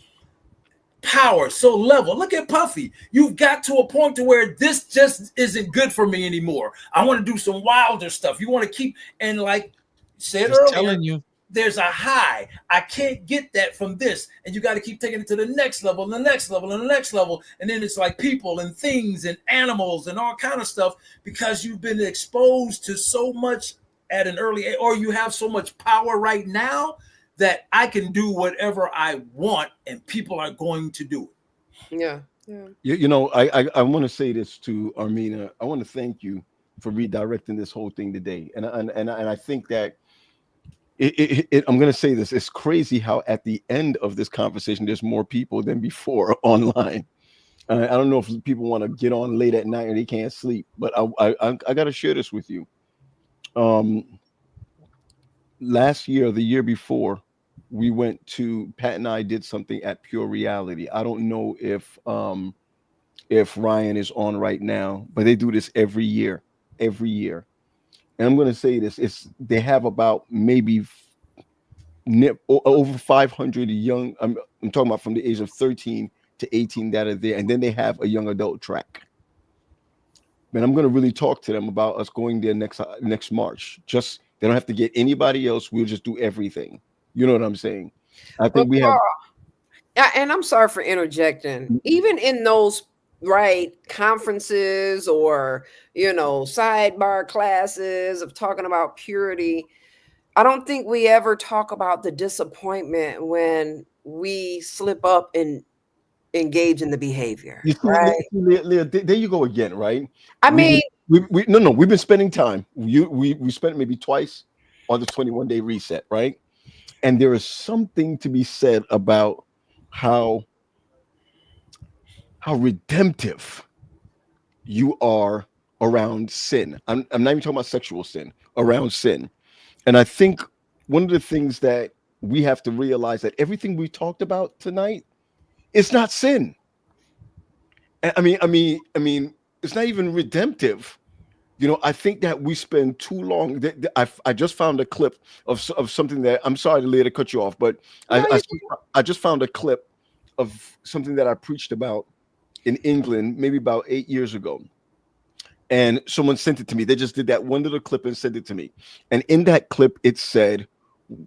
power, so level. Look at Puffy. You've got to a point to where this just isn't good for me anymore. I want to do some wilder stuff. You want to keep, and like said earlier, telling you, there's a high. I can't get that from this. And you got to keep taking it to the next level, and the next level, and the next level. And then it's like people and things and animals and all kind of stuff, because you've been exposed to so much at an early age, or you have so much power right now that I can do whatever I want, and people are going to do it. Yeah. I want to say this to Armina. I want to thank you for redirecting this whole thing today. And I think that I'm going to say this. It's crazy how at the end of this conversation, there's more people than before online. I don't know if people want to get on late at night and they can't sleep, but I got to share this with you. Last year, the year before, we went to, Pat and I did something at Pure Reality. I don't know if Ryan is on right now, but they do this every year. And I'm going to say this, they have about maybe over 500 young, I'm talking about from the age of 13 to 18 that are there. And then they have a young adult track. And I'm going to really talk to them about us going there next March. Just, they don't have to get anybody else. We'll just do everything. You know what I'm saying? I think we have. And I'm sorry for interjecting. Even in those conferences or sidebar classes of talking about purity, I don't think we ever talk about the disappointment when we slip up and engage in the behavior. You see, right? Leah, there you go again, right? I mean, we've been spending time. We spent maybe twice on the 21-day reset, right? And there is something to be said about how redemptive you are around sin. I'm not even talking about sexual sin, around sin. And I think one of the things that we have to realize that everything we talked about tonight, it's not sin. I mean, it's not even redemptive. I think that we spend too long. I just found a clip of something that, I'm sorry, Leah, to cut you off, but I just found a clip of something that I preached about in England, maybe about 8 years ago. And someone sent it to me. They just did that one little clip and sent it to me. And in that clip, it said,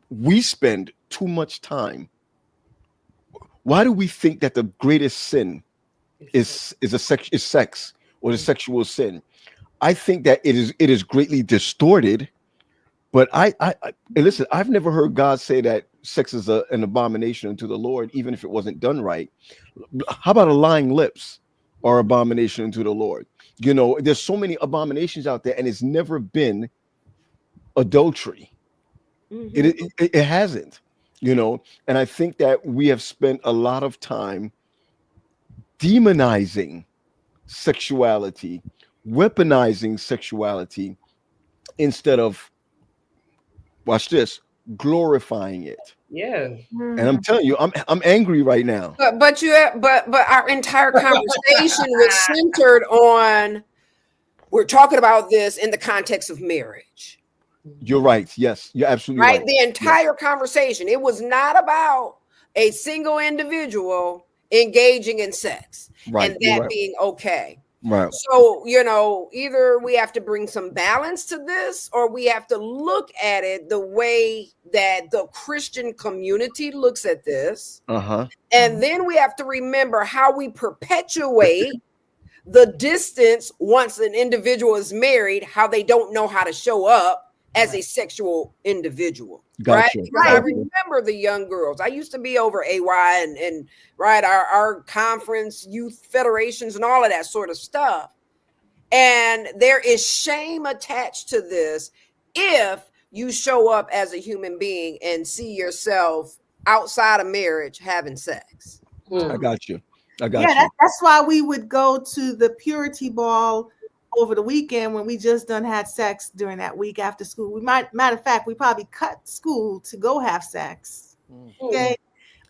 we spend too much time. Why do we think that the greatest sin is sex or the sexual sin? I think that it is greatly distorted. But I listen, I've never heard God say that sex is an abomination unto the Lord, even if it wasn't done right. How about a lying lips or abomination unto the Lord? There's so many abominations out there, and it's never been adultery. Mm-hmm. It hasn't, and I think that we have spent a lot of time demonizing sexuality, weaponizing sexuality, instead of, watch this, glorifying it. Yeah. And I'm telling you, I'm angry right now. But our entire conversation was centered on, we're talking about this in the context of marriage. You're right. Yes, you're absolutely Right? right. The entire conversation. It was not about a single individual engaging in sex and that being okay. Right. So, either we have to bring some balance to this, or we have to look at it the way that the Christian community looks at this. And then we have to remember how we perpetuate the distance once an individual is married, how they don't know how to show up as a sexual individual. Gotcha. Right? Because I remember the young girls. I used to be over AY and our conference, youth federations, and all of that sort of stuff. And there is shame attached to this if you show up as a human being and see yourself outside of marriage having sex. I got you. That's why we would go to the purity ball over the weekend when we just done had sex during that week after school. Matter of fact, we probably cut school to go have sex. Okay.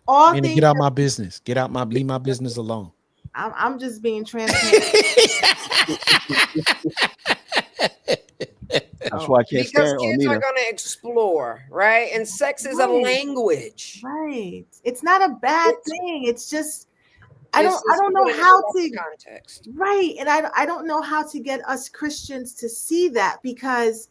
Get out my business. Leave my business alone. I'm just being transparent. That's why I can't stand kids are going to explore, right? And sex is a language. Right. It's not a bad thing. It's just I don't know how to context. Right. And I don't know how to get us Christians to see that, because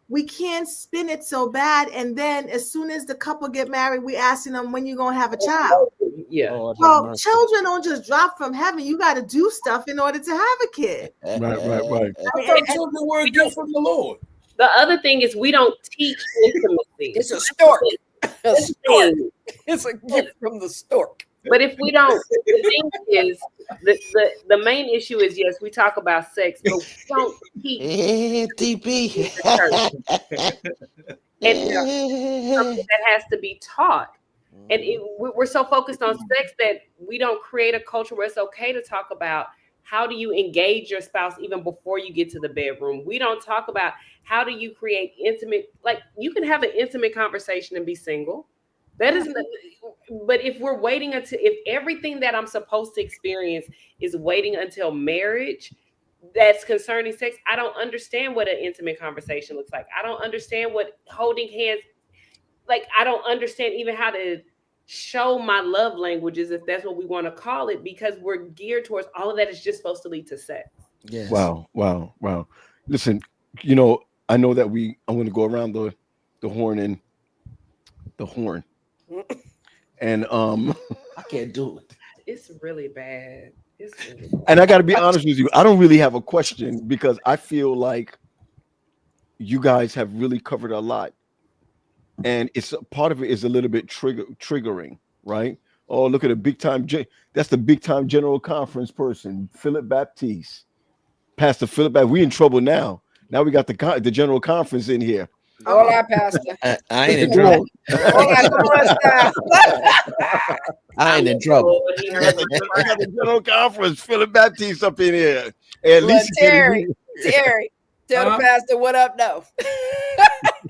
we can't spin it so bad. And then as soon as the couple get married, we asking them, when you going to have a child? Yeah. Well, children don't just drop from heaven. You got to do stuff in order to have a kid. Right. I thought children were a gift from the Lord. The other thing is we don't teach intimacy. It's a stork. It's a gift from the stork. But if we don't, the thing is, the main issue is, yes, we talk about sex, but we don't teach DP. And something that has to be taught. And we're so focused on sex that we don't create a culture where it's okay to talk about how do you engage your spouse even before you get to the bedroom. We don't talk about how do you create intimate, like you can have an intimate conversation and be single. That isn't, but if we're waiting until, if everything that I'm supposed to experience is waiting until marriage, that's concerning sex, I don't understand what an intimate conversation looks like. I don't understand what holding hands, like, I don't understand even how to show my love languages, if that's what we want to call it, because we're geared towards all of that is just supposed to lead to sex. Yes. Wow. Listen, I know that I'm going to go around the horn and the horn. And I can't do it. It's really bad. And I got to be honest with you, I don't really have a question, because I feel like you guys have really covered a lot, and it's part of it is a little bit triggering, right? Oh, look at a big time. That's the big time General Conference person, Philip Baptiste, Pastor Philip. We in trouble now. Now we got the General Conference in here. Hola, Pastor. I ain't in trouble. I ain't in trouble. I got the General Conference, Philip Baptiste up in here. Hey, at least Terry, tell the pastor what up, though.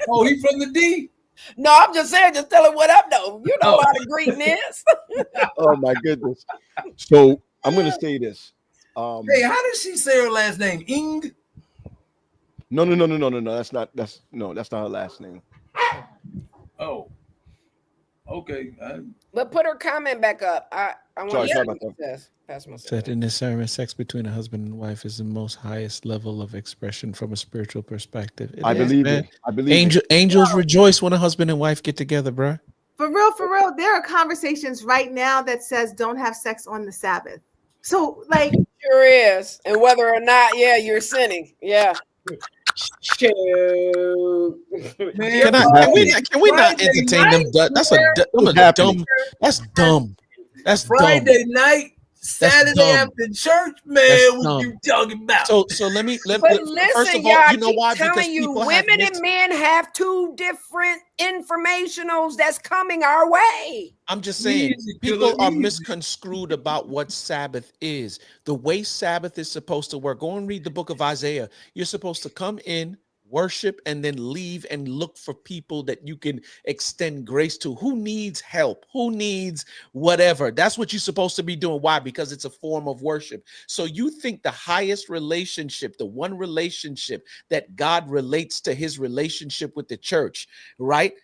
Oh, he from the D? No, I'm just saying, just tell him what up, though. You know how the greeting is. Oh my goodness. So I'm gonna say this. Hey, how does she say her last name? Ing? No. That's not her last name. Oh, okay. But put her comment back up. I want to about that. Said in this sermon, sex between a husband and wife is the most highest level of expression from a spiritual perspective. I believe it. Angels rejoice when a husband and wife get together, bro. For real, there are conversations right now that says don't have sex on the Sabbath. So, like, it sure is, and whether or not, you're sinning, Shoot. Can we not entertain them? That's dumb. That's Friday night, Saturday dumb. after church, man. What you talking about? So let me. But listen, first of all, y'all, you know why? telling Because you, people women and men have two different informationals that's coming our way. I'm just saying, people are misconstrued about what Sabbath is. The way Sabbath is supposed to work. Go and read the book of Isaiah. You're supposed to come in, worship and then leave and look for people that you can extend grace to. Who needs help? Who needs whatever? That's what you're supposed to be doing. Why? Because it's a form of worship. So you think the highest relationship, the one relationship that God relates to his relationship with the church, right?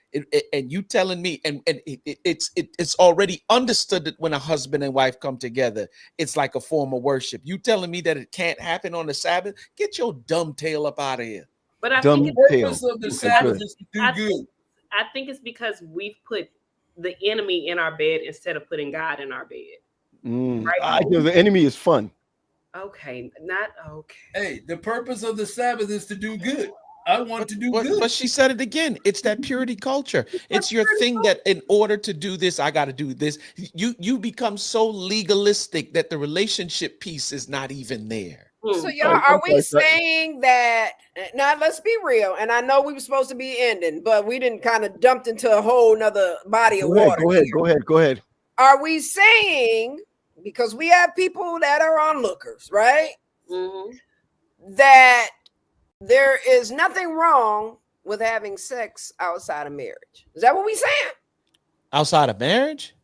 And you telling me, it's already understood that when a husband and wife come together, it's like a form of worship. You telling me that it can't happen on the Sabbath? Get your dumb tail up out of here. But I Dumb think The tail. purpose of the Okay, Sabbath good. is to do I- good. I think it's because we've put the enemy in our bed instead of putting God in our bed. Right? The enemy is fun. Okay, not okay. Hey, the purpose of the Sabbath is to do good. I want to do But good. she said it again. It's that purity culture. It's your thing that in order to do this, I got to do this. You become so legalistic that the relationship piece is not even there. So y'all, are we saying that now? Let's be real. And I know we were supposed to be ending, but we didn't kind of dumped into a whole nother body of water. Go ahead. Are we saying, because we have people that are onlookers, right? That there is nothing wrong with having sex outside of marriage? Is that what we saying? Outside of marriage?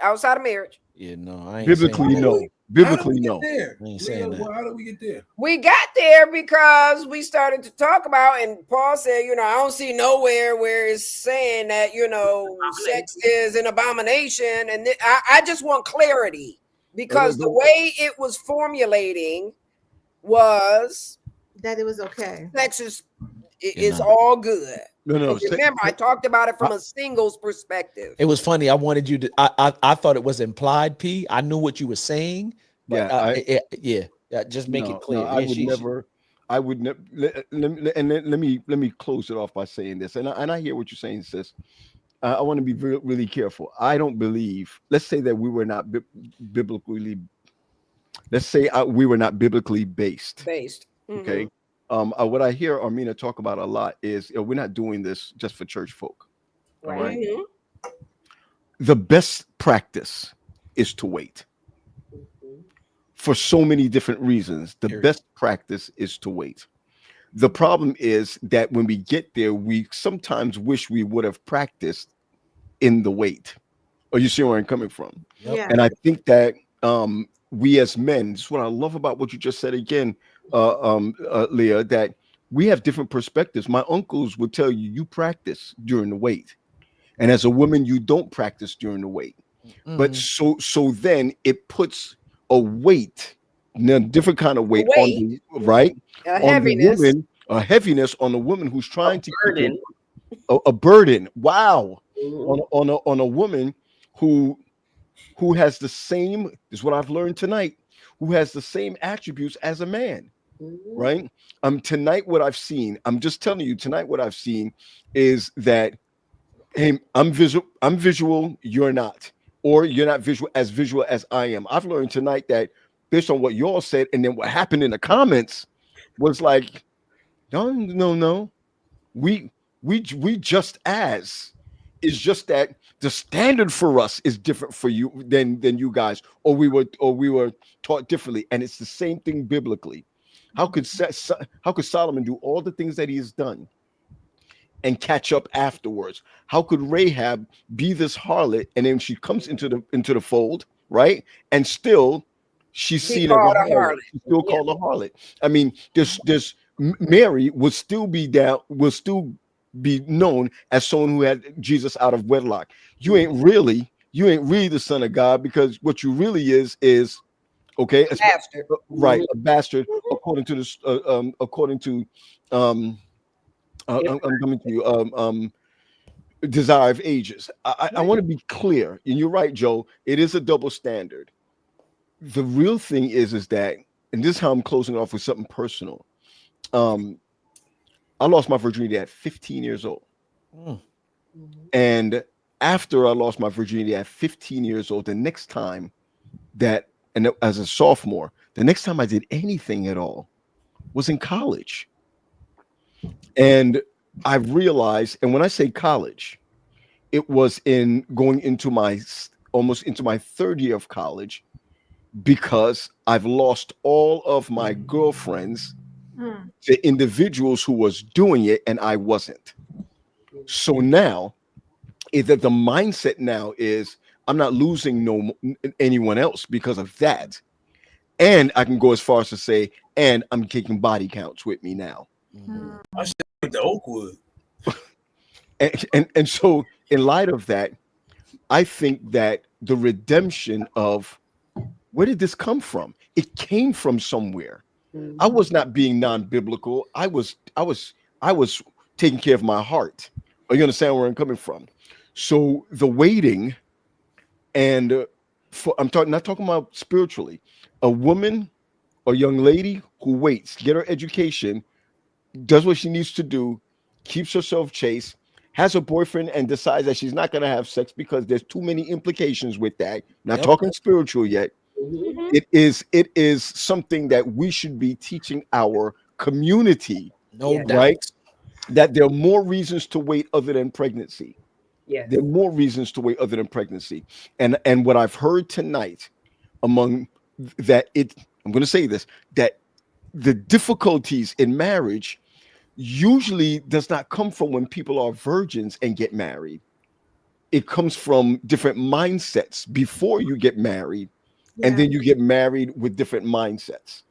Outside of marriage. Yeah, no, I ain't Biblically, saying no. that. Biblically, no. I ain't saying that. How do we get there? We got there because we started to talk about, and Paul said, I don't see nowhere where it's saying that, sex is an abomination. And I just want clarity, because the way it was formulating was that it was okay. Sex is all good. No. Remember, I talked about it from a singles perspective. It was funny. I wanted you to. I thought it was implied. P. I knew what you were saying. But just make it clear. I would never. Let me close it off by saying this. And I hear what you're saying, sis. I want to be really careful. I don't believe. Let's say that we were not biblically. Let's say we were not biblically based. Okay. What I hear Armina talk about a lot is we're not doing this just for church folk. Right. All right. The best practice is to wait. For so many different reasons, the best practice is to wait. The problem is that when we get there, we sometimes wish we would have practiced in the wait. Or you see where I'm coming from? Yeah. And I think that we as men, this is what I love about what you just said again, Leah, that we have different perspectives. My uncles would tell you practice during the wait, and as a woman, you don't practice during the wait. But so then it puts a weight, a different kind of weight on the heaviness. The woman, a heaviness on the woman who's trying to keep a burden. Wow, on a woman who has the same. This is what I've learned tonight. Who has the same attributes as a man. Right. Tonight, what I've seen, I'm just telling you tonight, what I've seen is that, hey, I'm visual, you're not, or you're not visual as I am. I've learned tonight that based on what y'all said, and then what happened in the comments was like, no, we just as. It's just that the standard for us is different for you than you guys, or we were taught differently, and it's the same thing biblically. How could Solomon do all the things that he has done and catch up afterwards? How could Rahab be this harlot, and then she comes into the fold, right? And still she's seen as a harlot. She's still called a harlot. I mean, there's Mary will still be known as someone who had Jesus out of wedlock. You ain't really the son of God, because what you really is okay, a bastard. Right, a bastard, according to this according to I'm coming to you Desire of Ages. I want to be clear, and you're right, Joe, it is a double standard. The real thing is that, and this is how I'm closing off with something personal. I lost my virginity at 15 years old. And after I lost my virginity at 15 years old, the next time and as a sophomore, the next time I did anything at all was in college. And I realized, and when I say college, it was in going into almost into my third year of college, because I've lost all of my girlfriends the individuals who was doing it, and I wasn't. So now, the mindset now is I'm not losing anyone else because of that. And I can go as far as to say, and I'm taking body counts with me now. I should with the Oakwood. And so in light of that, I think that the redemption of where did this come from? It came from somewhere. I was not being non-biblical. I was taking care of my heart. You understand where I'm coming from? So the waiting, and I'm not talking about spiritually. A woman, a young lady who waits, get her education, does what she needs to do, keeps herself chaste, has a boyfriend, and decides that she's not going to have sex because there's too many implications with that. Not talking spiritual yet. It is something that we should be teaching our community. No doubt. Right? That there are more reasons to wait other than pregnancy. Yes. There are more reasons to wait other than pregnancy. And what I've heard tonight among that I'm going to say this, that the difficulties in marriage usually does not come from when people are virgins and get married. It comes from different mindsets before you get married, and then you get married with different mindsets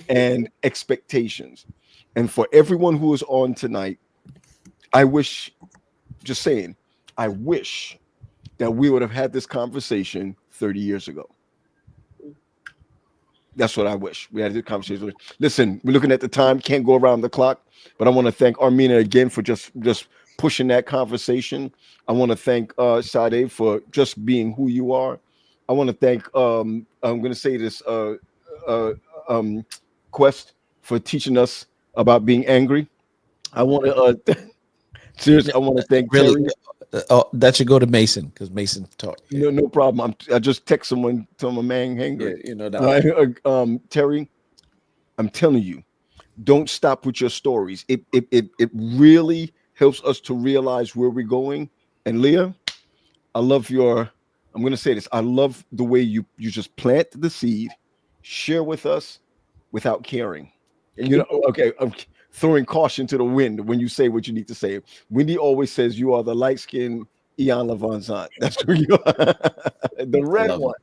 and expectations. And for everyone who is on tonight, I wish that we would have had this conversation 30 years ago. That's what I wish. We had this conversation. Listen, we're looking at the time, can't go around the clock, but I want to thank Armina again for just pushing that conversation. I want to thank Sade for just being who you are. I want to thank I'm going to say this Quest for teaching us about being angry. I want to seriously, I want to thank really Terry. That should go to Mason because Mason taught. No problem. I just text someone, tell my man angry. Yeah, you know that. Terry, I'm telling you, don't stop with your stories. It really helps us to realize where we're going. And Leah, I'm going to say this. I love the way you just plant the seed, share with us without caring. And okay, I'm throwing caution to the wind when you say what you need to say. Wendy always says you are the light-skinned Ian Levanzant. That's who you are. The red one.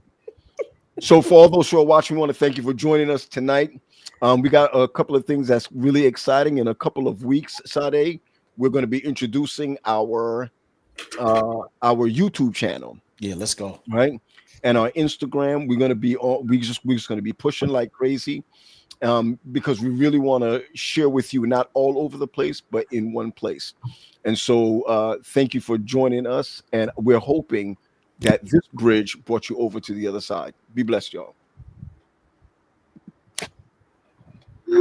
So for all those who are watching, we want to thank you for joining us tonight. We got a couple of things that's really exciting. In a couple of weeks, Sade, we're going to be introducing our YouTube channel. Yeah, let's go. Right. And our Instagram, we're just going to be pushing like crazy. Because we really want to share with you, not all over the place, but in one place. And so thank you for joining us. And we're hoping that this bridge brought you over to the other side. Be blessed, y'all.